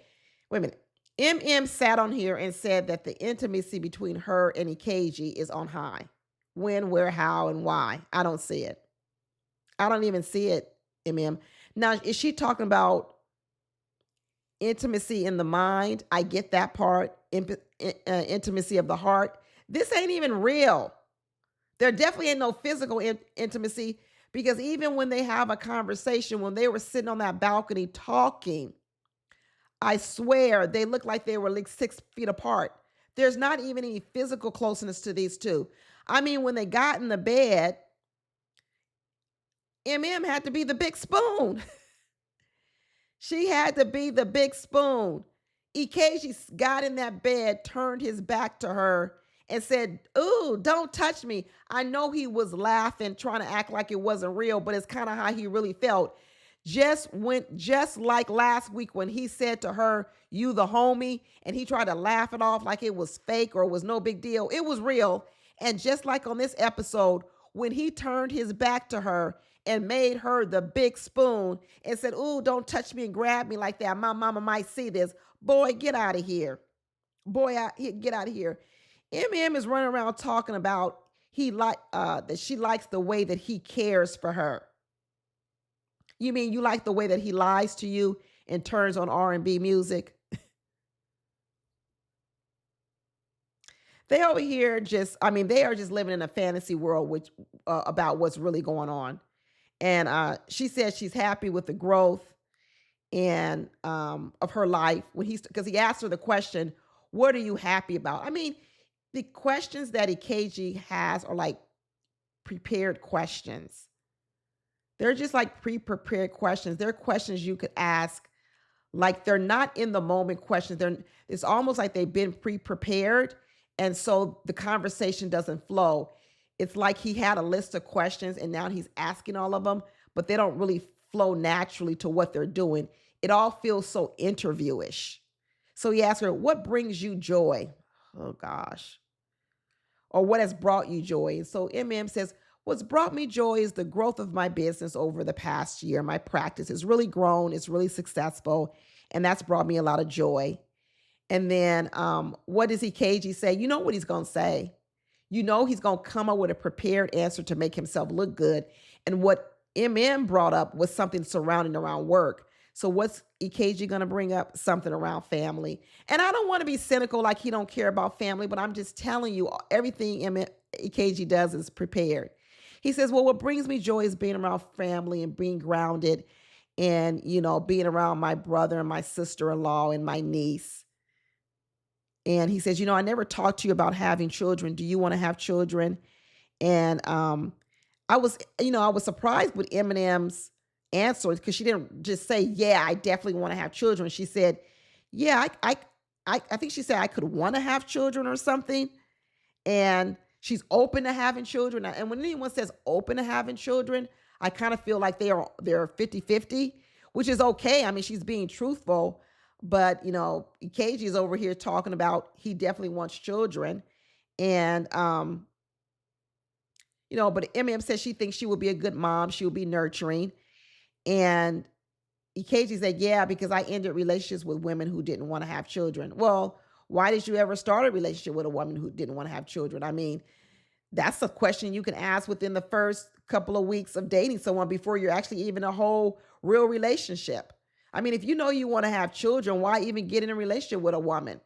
wait a minute, MM sat on here and said that the intimacy between her and EKG is on high. When, where, how, and why? I don't see it. I don't even see it, MM. Now, is she talking about intimacy in the mind? I get that part. Intimacy of the heart. This ain't even real. There definitely ain't no physical intimacy, because even when they have a conversation, when they were sitting on that balcony talking, I swear they looked like they were like 6 feet apart. There's not even any physical closeness to these two. I mean, when they got in the bed, MM had to be the big spoon. She had to be the big spoon. EKG got in that bed, turned his back to her, and said, "Ooh, don't touch me." I know he was laughing, trying to act like it wasn't real, but it's kind of how he really felt. Just like last week when he said to her, "You the homie," and he tried to laugh it off like it was fake or it was no big deal. It was real. And just like on this episode, when he turned his back to her and made her the big spoon and said, "Ooh, don't touch me and grab me like that. My mama might see this." Boy, get out of here. Boy, get out of here. MM is running around talking about that she likes the way that he cares for her. You mean you like the way that he lies to you and turns on R&B music? They over here they are just living in a fantasy world which about what's really going on. And she says she's happy with the growth and of her life because he asked her the question, "What are you happy about?" I mean, the questions that EKG has are like prepared questions. They're just like pre-prepared questions. They're questions you could ask, like they're not in the moment questions. It's almost like they've been pre-prepared, and so the conversation doesn't flow. It's like he had a list of questions and now he's asking all of them, but they don't really flow naturally to what they're doing. It all feels so interviewish. So he asked her, "What brings you joy?" Oh gosh. Or "What has brought you joy?" And so MM says, "What's brought me joy is the growth of my business over the past year. My practice has really grown. It's really successful. And that's brought me a lot of joy." And then what does EKG say? You know what he's going to say. You know he's going to come up with a prepared answer to make himself look good. And what MM brought up was something surrounding around work. So what's EKG going to bring up? Something around family. And I don't want to be cynical like he don't care about family, but I'm just telling you, everything EKG does is prepared. He says, "Well, what brings me joy is being around family and being grounded and, being around my brother and my sister-in-law and my niece." And he says, "I never talked to you about having children. Do you want to have children?" And I was surprised with Eminem's answer because she didn't just say, "Yeah, I definitely want to have children." She said, "Yeah, I think she said I could want to have children or something." And she's open to having children. And when anyone says open to having children, I kind of feel like they're 50-50, which is okay. I mean, she's being truthful. But, EKG is over here talking about he definitely wants children. And, but MM says she thinks she will be a good mom. She will be nurturing. And EKG said, "Yeah, because I ended relationships with women who didn't want to have children." Well, why did you ever start a relationship with a woman who didn't want to have children? I mean, that's a question you can ask within the first couple of weeks of dating someone before you're actually even a whole real relationship. I mean, if you know you want to have children, why even get in a relationship with a woman?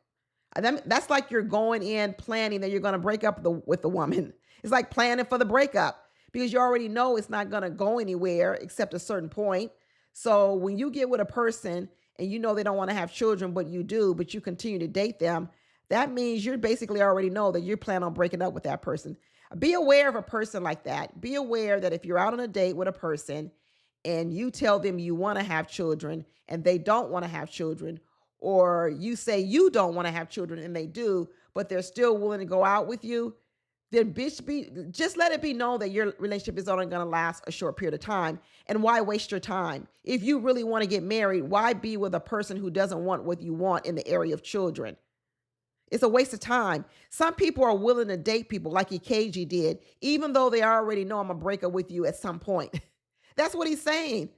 That's like you're going in planning that you're going to break up with the woman. It's like planning for the breakup because you already know it's not going to go anywhere except a certain point. So when you get with a person and you know they don't want to have children, but you do, but you continue to date them, that means you basically already know that you're planning on breaking up with that person. Be aware of a person like that. Be aware that if you're out on a date with a person and you tell them you want to have children and they don't want to have children, or you say you don't want to have children and they do, but they're still willing to go out with you, then just let it be known that your relationship is only going to last a short period of time. And why waste your time? If you really want to get married, why be with a person who doesn't want what you want in the area of children? It's a waste of time. Some people are willing to date people like EKG did, even though they already know I'm going to break up with you at some point. That's what he's saying.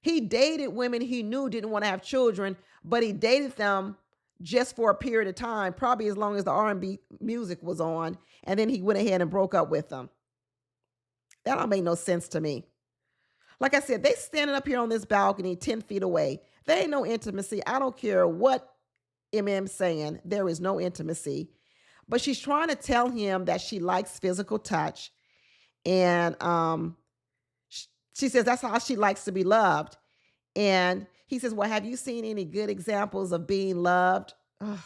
He dated women he knew didn't want to have children, but he dated them just for a period of time, probably as long as the R&B music was on, and then he went ahead and broke up with them. That don't make no sense to me. Like I said, they standing up here on this balcony 10 feet away. There ain't no intimacy. I don't care what MM's saying. There is no intimacy. But she's trying to tell him that she likes physical touch. And she says that's how she likes to be loved. And he says, well, have you seen any good examples of being loved? Oh,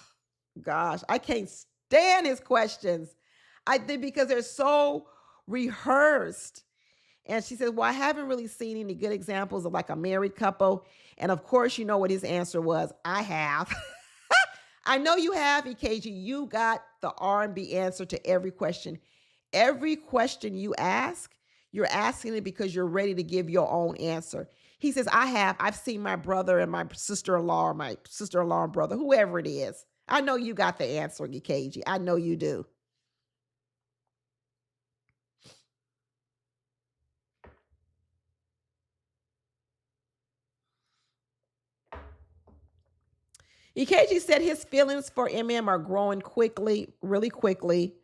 gosh, I can't stand his questions. I think because they're so rehearsed. And she said, well, I haven't really seen any good examples of like a married couple. And of course, you know what his answer was. I have. I know you have, EKG. You got the R&B answer to every question. Every question you ask, you're asking it because you're ready to give your own answer. He says, I have. I've seen my brother and my sister-in-law or my sister-in-law and brother, whoever it is. I know you got the answer, EKG. I know you do. EKG said his feelings for MM are growing quickly, really quickly.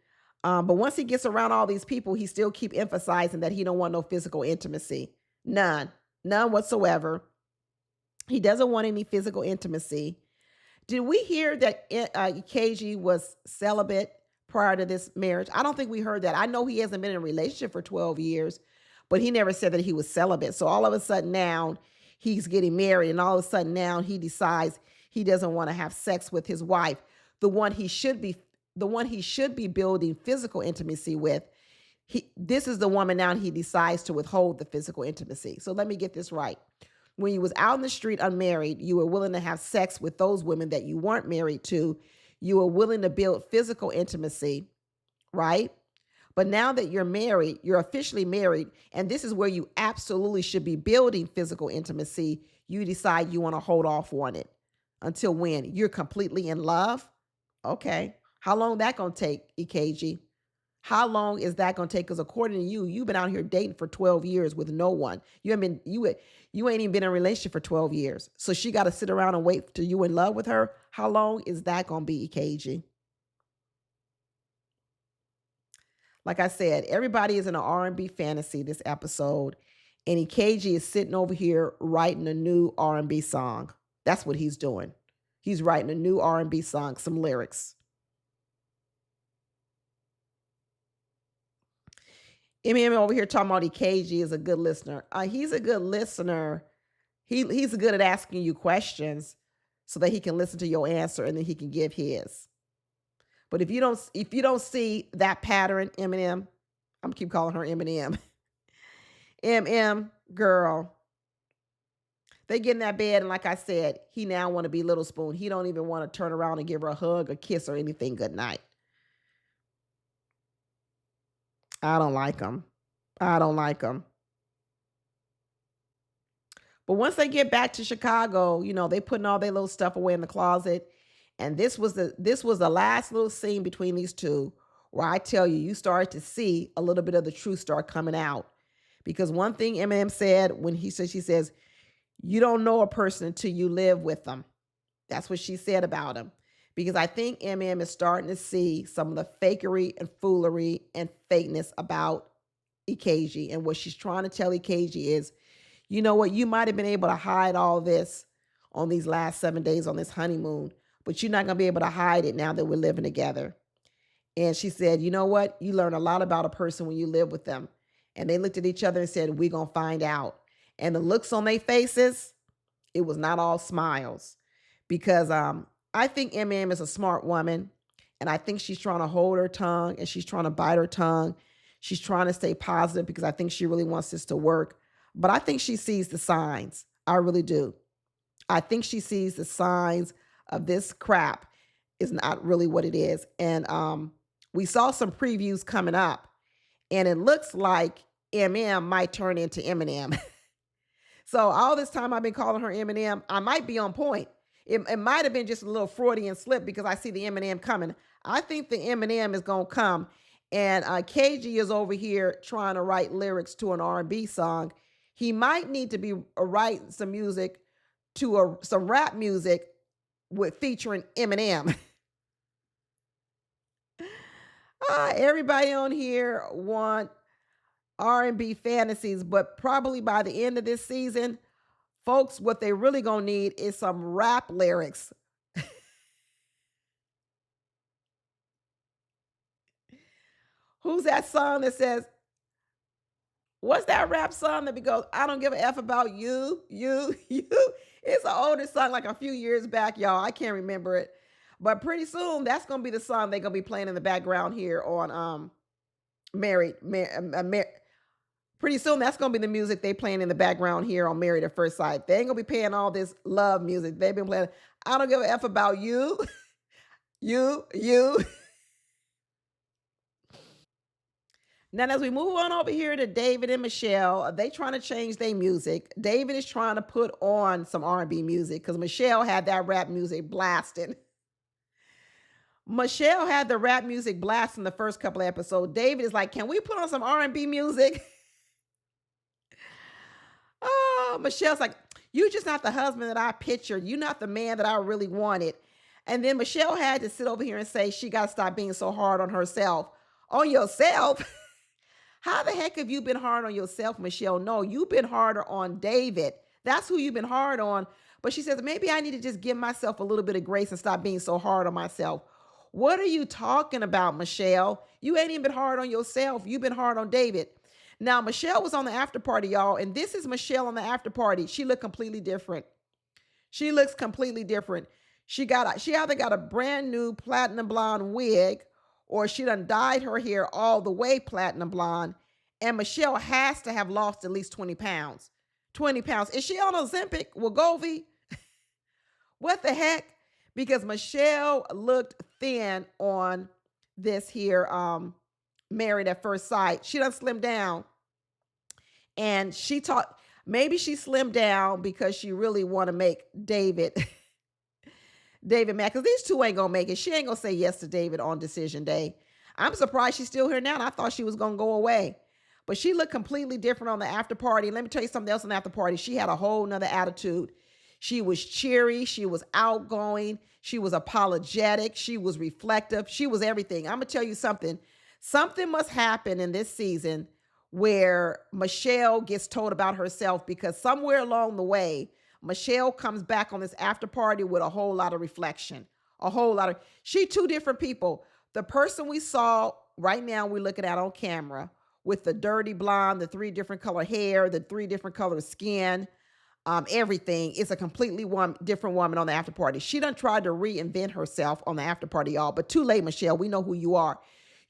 But once he gets around all these people, he still keep emphasizing that he don't want no physical intimacy. None whatsoever. He doesn't want any physical intimacy. Did we hear that EKG was celibate prior to this marriage? I don't think we heard that. I know he hasn't been in a relationship for 12 years, but he never said that he was celibate. So all of a sudden now he's getting married, and all of a sudden now he decides he doesn't want to have sex with his wife, the one he should be building physical intimacy with. This is the woman now he decides to withhold the physical intimacy. So let me get this right. When you was out in the street unmarried, you were willing to have sex with those women that you weren't married to. You were willing to build physical intimacy, right? But now that you're married, you're officially married, and this is where you absolutely should be building physical intimacy. You decide you want to hold off on it. Until when? You're completely in love? Okay. How long that going to take, EKG? How long is that going to take? Because according to you, you've been out here dating for 12 years with no one. You ain't even been in a relationship for 12 years. So she got to sit around and wait till you in love with her. How long is that going to be, EKG? Like I said, everybody is in an R&B fantasy this episode. And EKG is sitting over here writing a new R&B song. That's what he's doing. He's writing a new R&B song, some lyrics. MM over here talking about EKG is a good listener. He's a good listener. He's good at asking you questions so that he can listen to your answer and then he can give his. But if you don't see that pattern, Eminem, I'm gonna keep calling her Eminem. Girl. They get in that bed, and like I said, he now want to be Little Spoon. He don't even want to turn around and give her a hug, a kiss, or anything good night. I don't like him. But once they get back to Chicago, they putting all their little stuff away in the closet. And this was the last little scene between these two where I tell you, you start to see a little bit of the truth start coming out. Because one thing Eminem said when she says, you don't know a person until you live with them. That's what she said about him. Because I think Eminem is starting to see some of the fakery and foolery and fakeness about EKG. And what she's trying to tell EKG is, you know what, you might have been able to hide all this on these last 7 days on this honeymoon, but you're not going to be able to hide it now that we're living together. And she said, you know what, you learn a lot about a person when you live with them. And they looked at each other and said, we're going to find out. And the looks on their faces, it was not all smiles. Because I think Eminem is a smart woman. And I think she's trying to hold her tongue and she's trying to bite her tongue. She's trying to stay positive because I think she really wants this to work. But I think she sees the signs. I really do. I think she sees the signs of this crap is not really what it is. And we saw some previews coming up. And it looks like MM might turn into Eminem. So all this time I've been calling her Eminem, I might be on point It might have been just a little Freudian slip because I see the Eminem coming. I think the Eminem is gonna come, and KG is over here trying to write lyrics to an R&B song. He might need to be writing some music to some rap music with featuring Eminem. Everybody on here want R&B fantasies, but probably by the end of this season, folks, what they really gonna need is some rap lyrics. Who's that song that says, what's that rap song that goes, I don't give a F about you, you? It's an older song, like a few years back, y'all. I can't remember it. But pretty soon, that's gonna be the song they're gonna be playing in the background here on Married. Pretty soon, that's gonna be the music they playing in the background here on Married at First Sight. They ain't gonna be playing all this love music. They've been playing, I don't give a F about you, you. Now, as we move on over here to David and Michelle, they trying to change their music. David is trying to put on some R&B music because Michelle had that rap music blasting. Michelle had the rap music blasting the first couple of episodes. David is like, can we put on some R&B music? Oh, Michelle's like, you're just not the husband that I pictured. You're not the man that I really wanted. And then Michelle had to sit over here and say she got to stop being so hard on herself. On yourself? How the heck have you been hard on yourself, Michelle? No, you've been harder on David. That's who you've been hard on. But she says, maybe I need to just give myself a little bit of grace and stop being so hard on myself. What are you talking about, Michelle? You ain't even been hard on yourself. You've been hard on David. Now, Michelle was on the after party, y'all, and this is Michelle on the after party. She looked completely different. She looks completely different. She either got a brand new platinum blonde wig or she done dyed her hair all the way platinum blonde. And Michelle has to have lost at least 20 pounds. 20 pounds. Is she on Ozempic, Wegovy? What the heck? Because Michelle looked thin on this here Married at First Sight. She done slimmed down. And she taught, maybe she slimmed down because she really want to make David mad. Because these two ain't going to make it. She ain't going to say yes to David on decision day. I'm surprised she's still here now. And I thought she was going to go away. But she looked completely different on the after party. Let me tell you something else on the after party. She had a whole nother attitude. She was cheery. She was outgoing. She was apologetic. She was reflective. She was everything. I'm going to tell you something. Something must happen in this season where Michelle gets told about herself, because somewhere along the way, Michelle comes back on this after party with a whole lot of reflection, she two different people. The person we saw right now, we're looking at on camera with the dirty blonde, the 3 different color hair, the 3 different color skin, everything is a completely different woman on the after party. She done tried to reinvent herself on the after party, y'all, but too late, Michelle. We know who you are.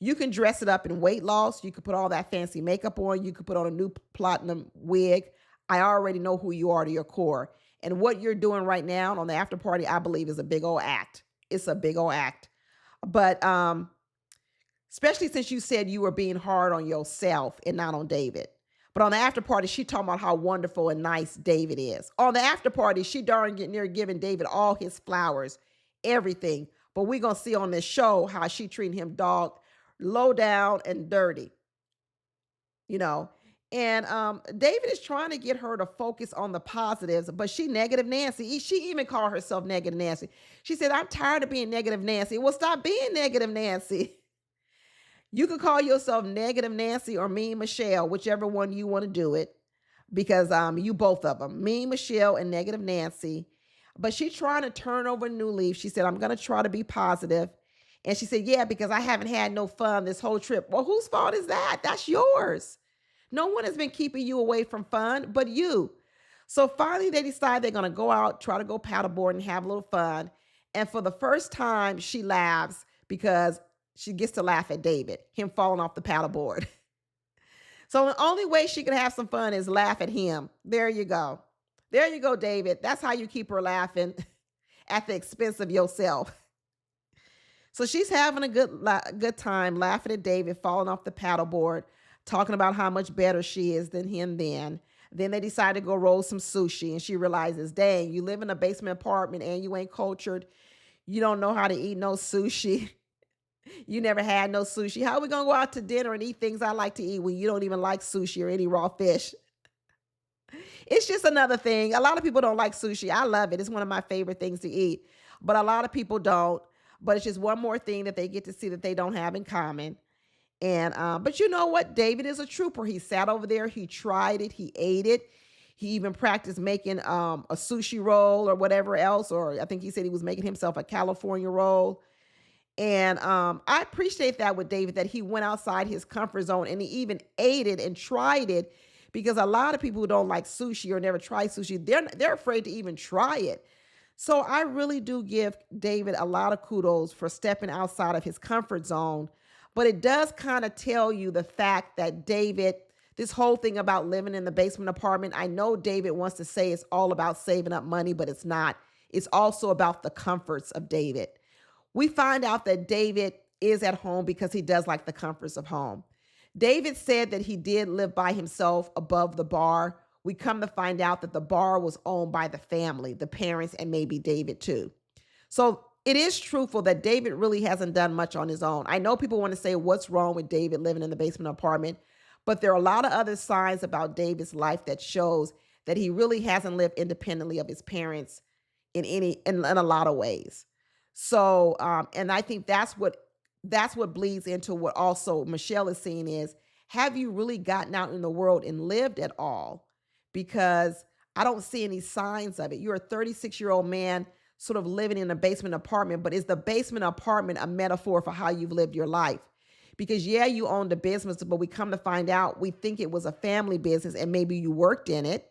You can dress it up in weight loss. You could put all that fancy makeup on. You could put on a new platinum wig. I already know who you are to your core. And what you're doing right now on the after party, I believe, is a big old act. It's a big old act. But especially since you said you were being hard on yourself and not on David. But on the after party, she talking about how wonderful and nice David is. On the after party, she darn getting near giving David all his flowers, everything. But we're going to see on this show how she treating him dog low down and dirty, you know. And David is trying to get her to focus on the positives, but she negative Nancy. She even called herself negative Nancy. She said, I'm tired of being negative Nancy. Well, stop being negative Nancy. You could call yourself negative Nancy or mean Michelle, whichever one you want to do it, because you both of them, mean Michelle and negative Nancy. But she's trying to turn over a new leaf. She said, I'm going to try to be positive. And she said, yeah, because I haven't had no fun this whole trip. Well, whose fault is that? That's yours. No one has been keeping you away from fun but you. So finally they decide they're going to go out, try to go paddleboard and have a little fun. And for the first time, she laughs because she gets to laugh at David, him falling off the paddleboard. So the only way she can have some fun is laugh at him. There you go. There you go, David. That's how you keep her laughing at the expense of yourself. So she's having a good time laughing at David falling off the paddleboard, talking about how much better she is than him then. Then they decide to go roll some sushi, and she realizes, dang, you live in a basement apartment and you ain't cultured. You don't know how to eat no sushi. You never had no sushi. How are we gonna go out to dinner and eat things I like to eat when you don't even like sushi or any raw fish? It's just another thing. A lot of people don't like sushi. I love it. It's one of my favorite things to eat. But a lot of people don't. But it's just one more thing that they get to see that they don't have in common. And but you know what? David is a trooper. He sat over there, he tried it, he ate it. He even practiced making a sushi roll or whatever else, or I think he said he was making himself a California roll. And I appreciate that with David, that he went outside his comfort zone and he even ate it and tried it, because a lot of people who don't like sushi or never try sushi, they're afraid to even try it. So I really do give David a lot of kudos for stepping outside of his comfort zone. But it does kind of tell you the fact that David, this whole thing about living in the basement apartment, I know David wants to say it's all about saving up money, but it's not. It's also about the comforts of David. We find out that David is at home because he does like the comforts of home. David said that he did live by himself above the bar. We come to find out that the bar was owned by the family, the parents, and maybe David too. So it is truthful that David really hasn't done much on his own. I know people want to say, what's wrong with David living in the basement apartment? But there are a lot of other signs about David's life that shows that he really hasn't lived independently of his parents in a lot of ways. So, and I think that's what bleeds into what also Michelle is saying is, have you really gotten out in the world and lived at all? Because I don't see any signs of it. You're a 36-year-old man sort of living in a basement apartment, but is the basement apartment a metaphor for how you've lived your life? Because yeah, you owned a business, but we come to find out, we think it was a family business and maybe you worked in it.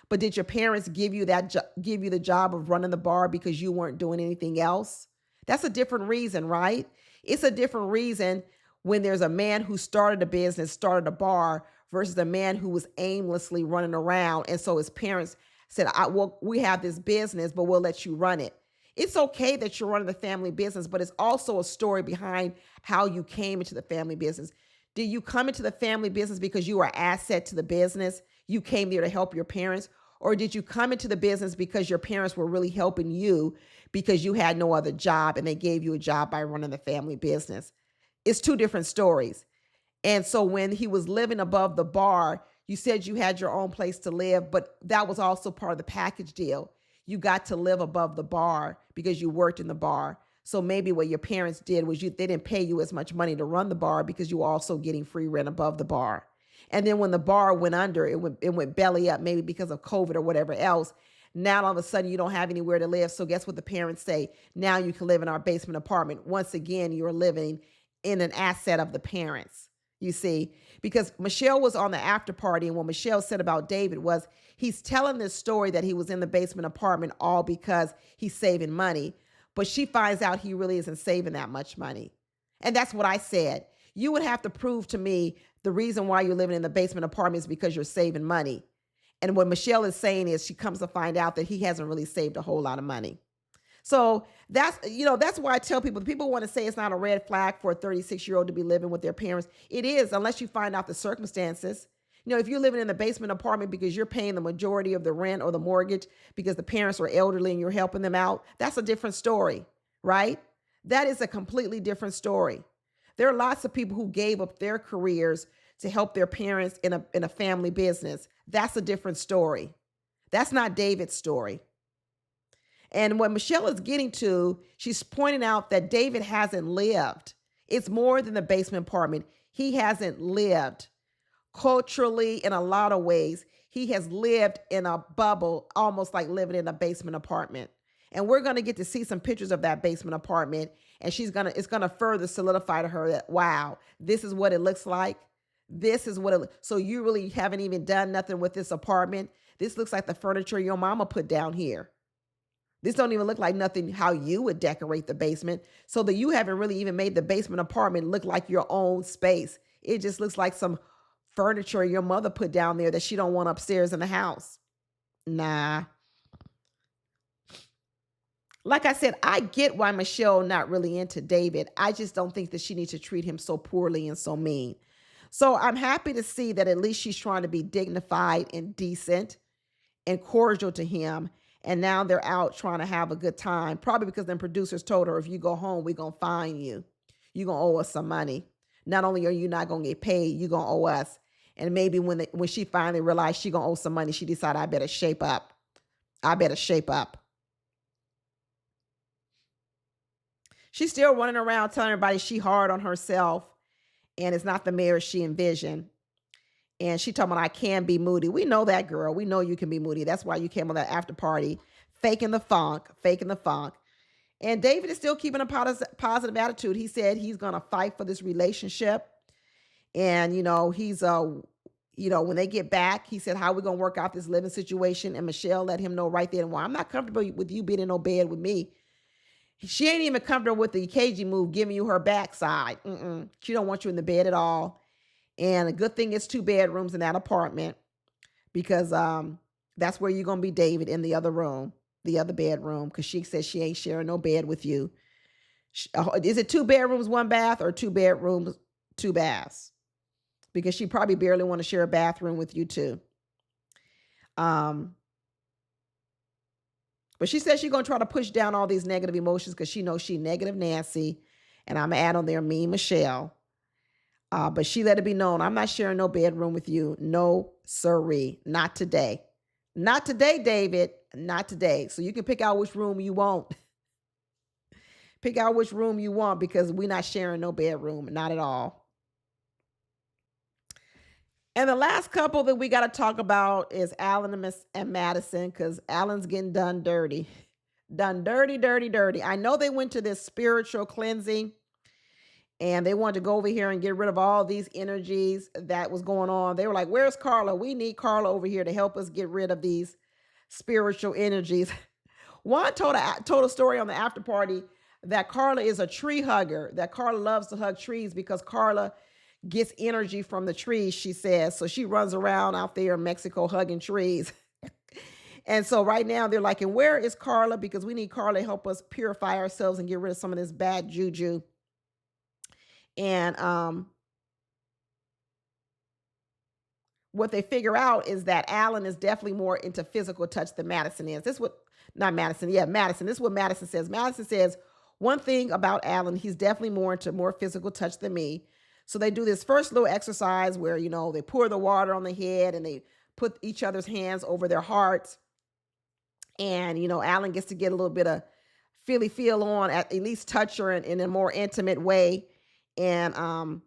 But did your parents give you the job of running the bar because you weren't doing anything else? That's a different reason, right? It's a different reason when there's a man who started a business, started a bar, versus a man who was aimlessly running around. And so his parents said, well, we have this business, but we'll let you run it. It's okay that you're running the family business, but it's also a story behind how you came into the family business. Did you come into the family business because you were an asset to the business? You came there to help your parents? Or did you come into the business because your parents were really helping you because you had no other job and they gave you a job by running the family business? It's two different stories. And so when he was living above the bar, you said you had your own place to live, but that was also part of the package deal. You got to live above the bar because you worked in the bar. So maybe what your parents did was they didn't pay you as much money to run the bar because you were also getting free rent above the bar. And then when the bar went under, it went belly up, maybe because of COVID or whatever else. Now all of a sudden you don't have anywhere to live. So guess what the parents say? Now you can live in our basement apartment. Once again, you're living in an asset of the parents, you see, because Michelle was on the after party. And what Michelle said about David was he's telling this story that he was in the basement apartment all because he's saving money. But she finds out he really isn't saving that much money. And that's what I said. You would have to prove to me the reason why you're living in the basement apartment is because you're saving money. And what Michelle is saying is she comes to find out that he hasn't really saved a whole lot of money. So that's why I tell people want to say it's not a red flag for a 36-year-old to be living with their parents. It is, unless you find out the circumstances. If you're living in the basement apartment because you're paying the majority of the rent or the mortgage because the parents are elderly and you're helping them out, that's a different story, right? That is a completely different story. There are lots of people who gave up their careers to help their parents in a family business. That's a different story. That's not David's story. And what Michelle is getting to, she's pointing out that David hasn't lived. It's more than the basement apartment. He hasn't lived. Culturally, in a lot of ways, he has lived in a bubble, almost like living in a basement apartment. And we're going to get to see some pictures of that basement apartment. And it's going to further solidify to her that, wow, this is what it looks like. So you really haven't even done nothing with this apartment. This looks like the furniture your mama put down here. This don't even look like nothing how you would decorate the basement. So that you haven't really even made the basement apartment look like your own space. It just looks like some furniture your mother put down there that she don't want upstairs in the house. Nah. Like I said, I get why Michelle not really into David. I just don't think that she needs to treat him so poorly and so mean. So I'm happy to see that at least she's trying to be dignified and decent and cordial to him. And now they're out trying to have a good time. Probably because then producers told her, if you go home, we're going to fine you. You're going to owe us some money. Not only are you not going to get paid, you're going to owe us. And maybe when she finally realized she going to owe some money, she decided, I better shape up. I better shape up. She's still running around telling everybody she hard on herself and it's not the marriage she envisioned. And she talking about, I can be moody. We know that, girl. We know you can be moody. That's why you came on that after party, faking the funk. And David is still keeping a positive attitude. He said he's going to fight for this relationship. And, he's, when they get back, he said, how are we going to work out this living situation? And Michelle let him know right there. And I'm not comfortable with you being in no bed with me. She ain't even comfortable with the KG move, giving you her backside. She don't want you in the bed at all. And a good thing it's 2 bedrooms in that apartment, because that's where you're going to be, David, in the other room, the other bedroom, because she says she ain't sharing no bed with you. Is it 2 bedrooms, 1 bath, or 2 bedrooms, 2 baths? Because she probably barely want to share a bathroom with you too. But she says she's going to try to push down all these negative emotions because she knows she negative Nancy. And I'm going to add on there, mean Michelle. But she let it be known, I'm not sharing no bedroom with you. No, sirree. Not today. Not today, David. Not today. So you can pick out which room you want. Pick out which room you want, because we're not sharing no bedroom. Not at all. And the last couple that we got to talk about is Alan and Madison, because Alan's getting done dirty. Done dirty, dirty, dirty. I know they went to this spiritual cleansing, and they wanted to go over here and get rid of all these energies that was going on. They were like, where's Carla? We need Carla over here to help us get rid of these spiritual energies. Juan told a story on the after party that Carla is a tree hugger, that Carla loves to hug trees because Carla gets energy from the trees, she says. So she runs around out there in Mexico hugging trees. And so right now they're like, and where is Carla? Because we need Carla to help us purify ourselves and get rid of some of this bad juju. And what they figure out is that Alan is definitely more into physical touch than Madison is. This is what, not Madison, yeah, Madison. This is what Madison says. Madison says, one thing about Alan, he's definitely more into more physical touch than me. So they do this first little exercise where, they pour the water on the head and they put each other's hands over their hearts. And, Alan gets to get a little bit of feel on, at least touch her in a more intimate way. And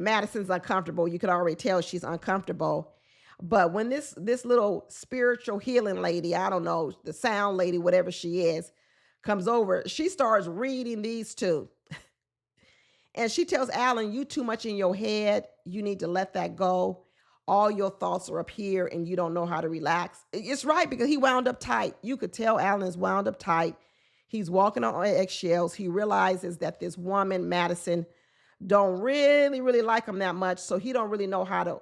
Madison's uncomfortable. You could already tell she's uncomfortable. But when this little spiritual healing lady, I don't know, the sound lady, whatever she is, comes over, she starts reading these two. And she tells Alan, you too much in your head. You need to let that go. All your thoughts are up here and you don't know how to relax. It's right, because he wound up tight. You could tell Alan is wound up tight. He's walking on eggshells. He realizes that this woman, Madison, don't really like him that much. So he don't really know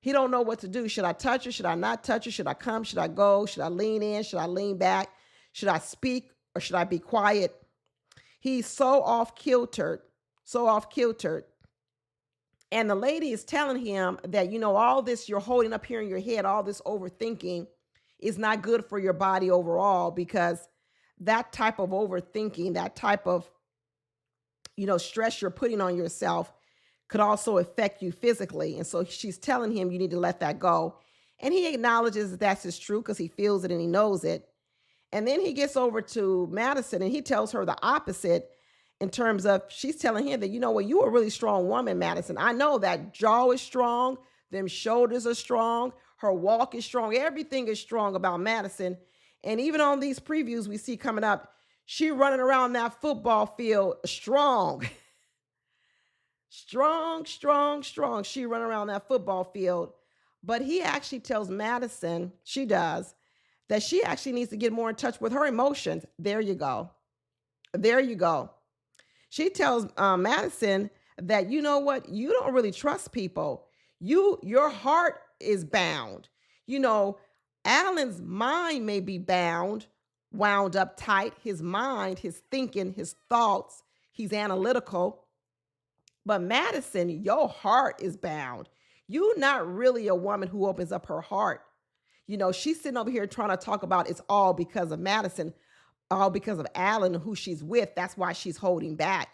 he don't know what to do. Should I touch her? Should I not touch her? Should I come? Should I go? Should I lean in? Should I lean back? Should I speak or should I be quiet? He's so off kiltered. And the lady is telling him that, all this you're holding up here in your head, all this overthinking is not good for your body overall, because that type of overthinking, that type of, stress you're putting on yourself could also affect you physically. And so she's telling him you need to let that go. And he acknowledges that that's his true, because he feels it and he knows it. And then he gets over to Madison and he tells her the opposite, in terms of, she's telling him that, you're a really strong woman, Madison. I know that jaw is strong. Them shoulders are strong. Her walk is strong. Everything is strong about Madison. And even on these previews we see coming up, she running around that football field strong. strong. She running around that football field. But he actually tells Madison, she does, that she actually needs to get more in touch with her emotions. There you go. She tells Madison that, you know what? You don't really trust people. Your heart is bound. Alan's mind may be wound up tight. His mind, his thinking, his thoughts, he's analytical. But Madison, your heart is bound. You're not really a woman who opens up her heart. She's sitting over here trying to talk about it's all because of Madison, all because of Alan, who she's with. That's why she's holding back.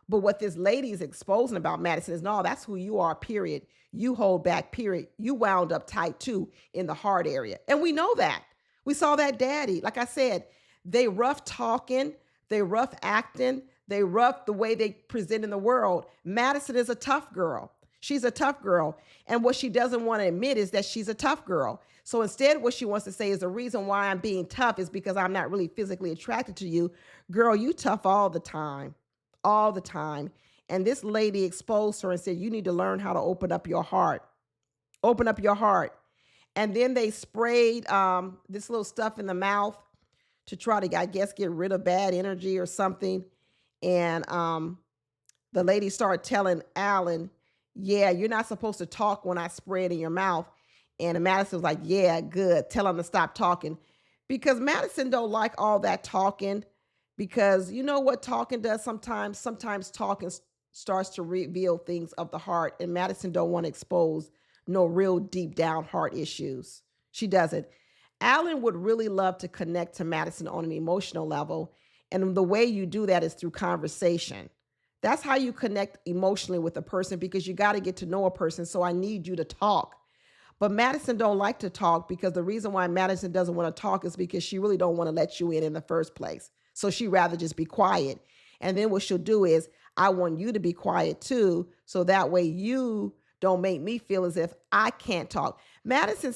But what this lady is exposing about Madison is no, that's who you are, period. You hold back, period. You wound up tight too in the heart area. And we know that. We saw that daddy. Like I said, they rough talking, they rough acting, they rough the way they present in the world. Madison is a tough girl. She's a tough girl. And what she doesn't want to admit is that she's a tough girl. So instead, what she wants to say is the reason why I'm being tough is because I'm not really physically attracted to you. Girl, you tough all the time, all the time. And this lady exposed her and said, you need to learn how to open up your heart. Open up your heart. And then they sprayed this little stuff in the mouth to try to, I guess, get rid of bad energy or something. And the lady started telling Alan, yeah, you're not supposed to talk when I spray it in your mouth. And Madison was like, yeah, good. Tell him to stop talking. Because Madison don't like all that talking. Because you know what talking does sometimes? Sometimes talking starts to reveal things of the heart. And Madison don't want to expose no real deep down heart issues. She doesn't. Alan would really love to connect to Madison on an emotional level. And the way you do that is through conversation. That's how you connect emotionally with a person, because you got to get to know a person. So I need you to talk. But Madison don't like to talk, because the reason why Madison doesn't want to talk is because she really don't want to let you in the first place. So she'd rather just be quiet. And then what she'll do is, I want you to be quiet too, so that way you don't make me feel as if I can't talk. Madison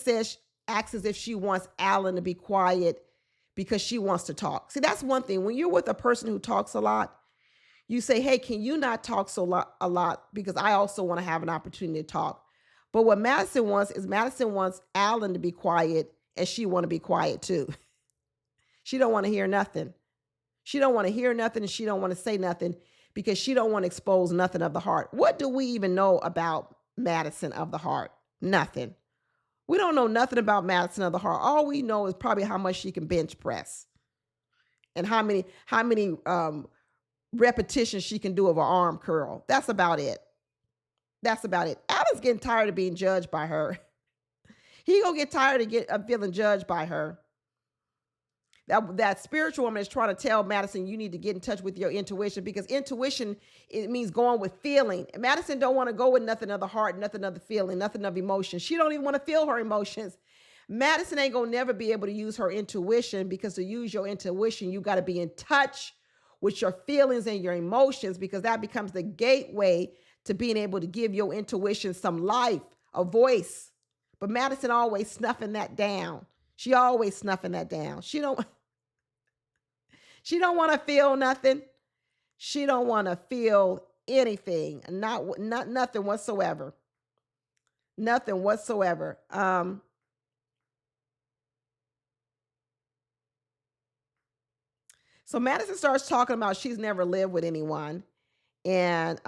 acts as if she wants Alan to be quiet because she wants to talk. See, that's one thing. When you're with a person who talks a lot, you say, hey, can you not talk a lot? Because I also want to have an opportunity to talk. But what Madison wants is Madison wants Alan to be quiet, and she want to be quiet too. She don't want to hear nothing. She don't want to hear nothing, and she don't want to say nothing, because she don't want to expose nothing of the heart. What do we even know about Madison of the heart? Nothing. We don't know nothing about Madison of the heart. All we know is probably how much she can bench press and how many repetitions she can do of her arm curl. That's about it. That's about it. Alan's getting tired of being judged by her. He gonna get tired of feeling judged by her. That spiritual woman is trying to tell Madison, you need to get in touch with your intuition, because intuition, it means going with feeling. Madison don't want to go with nothing of the heart, nothing of the feeling, nothing of emotion. She don't even want to feel her emotions. Madison ain't gonna never be able to use her intuition, because to use your intuition, you got to be in touch with your feelings and your emotions, because that becomes the gateway to being able to give your intuition some life, a voice. But Madison always snuffing that down. She always snuffing that down. She don't want to feel nothing. She don't want to feel anything. Not nothing whatsoever. Nothing whatsoever. So Madison starts talking about she's never lived with anyone. And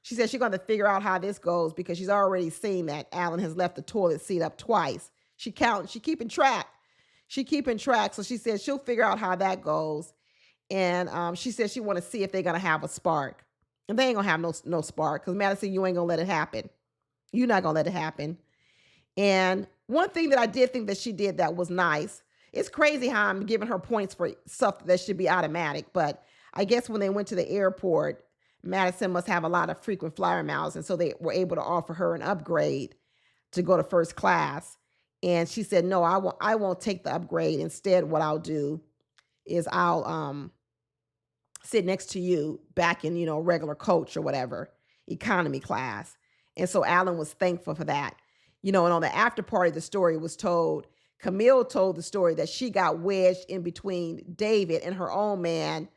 she said she's going to figure out how this goes, because she's already seen that Alan has left the toilet seat up twice. She keeping track. So she said she'll figure out how that goes. And she said she want to see if they're going to have a spark. And they ain't going to have no spark, because Madison, you ain't going to let it happen. You're not going to let it happen. And one thing that I did think that she did that was nice. It's crazy how I'm giving her points for stuff that should be automatic. But I guess when they went to the airport, Madison must have a lot of frequent flyer miles. And so they were able to offer her an upgrade to go to first class. And she said, no, I won't take the upgrade. Instead, what I'll do is I'll sit next to you back in, regular coach or whatever, economy class. And so Alan was thankful for that. And on the after party, the story was told, Camille told the story that she got wedged in between David and her own man,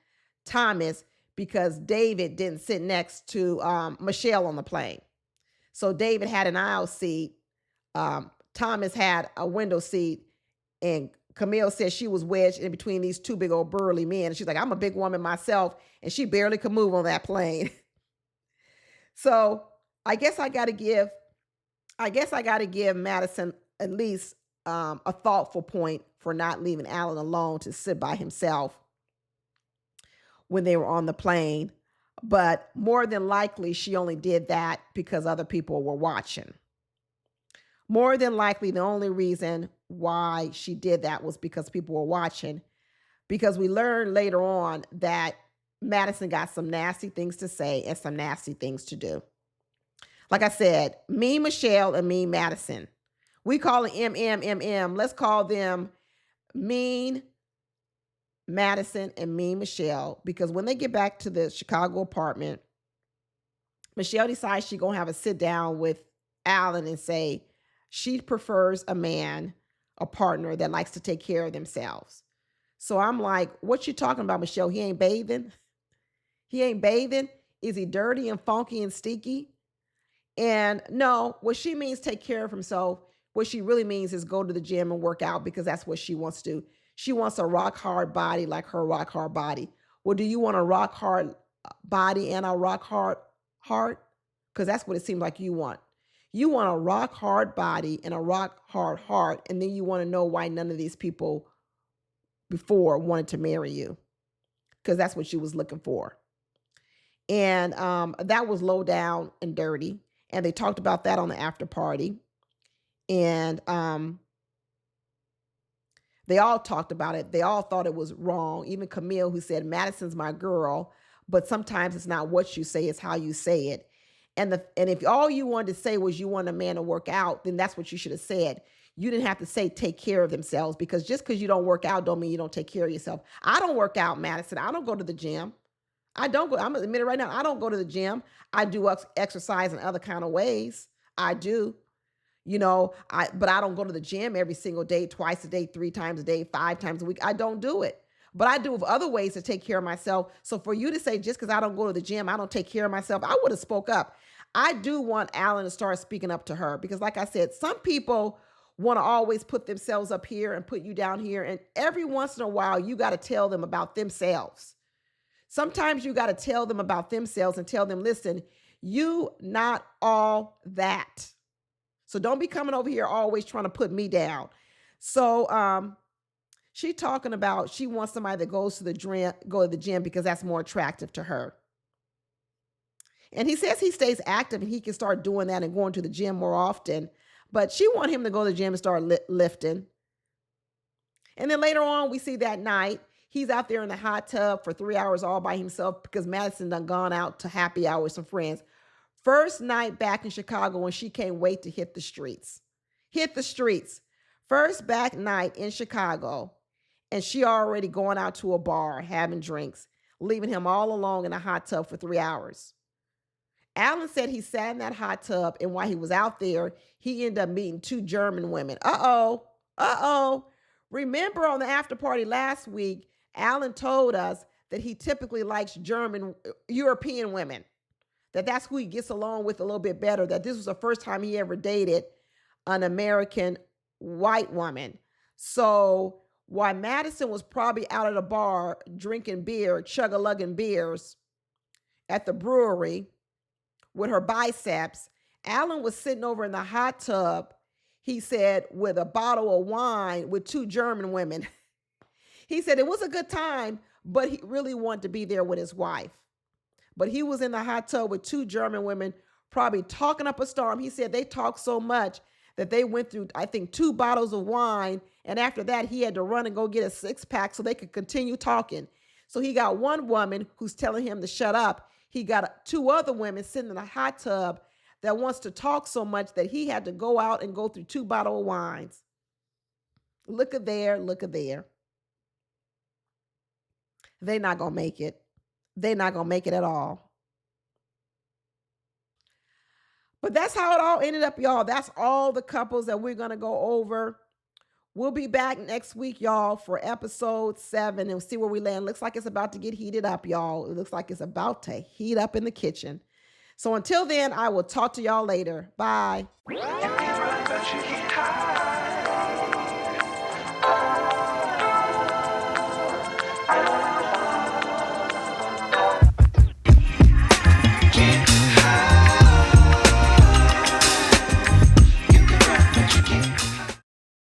Thomas, because David didn't sit next to Michelle on the plane. So David had an aisle seat. Thomas had a window seat, and Camille said she was wedged in between these two big old burly men. And she's like, I'm a big woman myself, and she barely could move on that plane. So I guess I got to give Madison at least a thoughtful point for not leaving Alan alone to sit by himself when they were on the plane. But more than likely, she only did that because other people were watching. More than likely, the only reason why she did that was because people were watching. Because we learned later on that Madison got some nasty things to say and some nasty things to do. Like I said, me, Michelle, and me, Madison. We call it MMMM. Let's call them Mean Madison and Mean Michelle, because when they get back to the Chicago apartment, Michelle decides she's going to have a sit down with Alan and say she prefers a man, a partner that likes to take care of themselves. So I'm like, what you talking about, Michelle? He ain't bathing? He ain't bathing? Is he dirty and funky and stinky? And no, what she means take care of himself, what she really means is go to the gym and work out, because that's what she wants to do. She wants a rock hard body like her rock hard body. Well, do you want a rock hard body and a rock hard heart? Because that's what it seems like you want. You want a rock hard body and a rock hard heart, and then you want to know why none of these people before wanted to marry you, because that's what she was looking for. And that was low down and dirty. And they talked about that on the after party. And they all talked about it. They all thought it was wrong. Even Camille, who said, Madison's my girl, but sometimes it's not what you say, it's how you say it. And if all you wanted to say was you want a man to work out, then that's what you should have said. You didn't have to say take care of themselves, because just because you don't work out don't mean you don't take care of yourself. I don't work out, Madison. I don't go to the gym. I don't go. I'm gonna admit it right now. I don't go to the gym. I do exercise in other kind of ways. I do. But I don't go to the gym every single day, twice a day, 3 times a day, 5 times a week. I don't do it. But I do have other ways to take care of myself. So for you to say just because I don't go to the gym, I don't take care of myself, I would have spoke up. I do want Alan to start speaking up to her, because like I said, some people want to always put themselves up here and put you down here. And every once in a while, you got to tell them about themselves. Sometimes you got to tell them about themselves and tell them, listen, you not all that. So don't be coming over here always trying to put me down. So she talking about she wants somebody that goes to the gym because that's more attractive to her. And he says he stays active and he can start doing that and going to the gym more often. But she want him to go to the gym and start lifting. And then later on, we see that night, he's out there in the hot tub for 3 hours all by himself because Madison done gone out to happy hour with some friends. First night back in Chicago when she can't wait to hit the streets. Hit the streets. First back night in Chicago, and she already going out to a bar, having drinks, leaving him all alone in a hot tub for 3 hours. Alan said he sat in that hot tub, and while he was out there, he ended up meeting 2 German women. Uh-oh. Remember on the after party last week, Alan told us that he typically likes European women, that's who he gets along with a little bit better, that this was the first time he ever dated an American white woman. So while Madison was probably out at a bar drinking beer, chug-a-lugging beers at the brewery with her biceps, Alan was sitting over in the hot tub, he said, with a bottle of wine with 2 German women. He said it was a good time, but he really wanted to be there with his wife. But he was in the hot tub with 2 German women, probably talking up a storm. He said they talked so much that they went through, I think, 2 bottles of wine. And after that, he had to run and go get a 6-pack so they could continue talking. So he got one woman who's telling him to shut up. He got 2 other women sitting in a hot tub that wants to talk so much that he had to go out and go through 2 bottles of wines. Look at there. They're not going to make it. They're not going to make it at all. But that's how it all ended up, y'all. That's all the couples that we're going to go over. We'll be back next week, y'all, for episode 7 and see where we land. Looks like it's about to get heated up, y'all. It looks like it's about to heat up in the kitchen. So until then, I will talk to y'all later. Bye.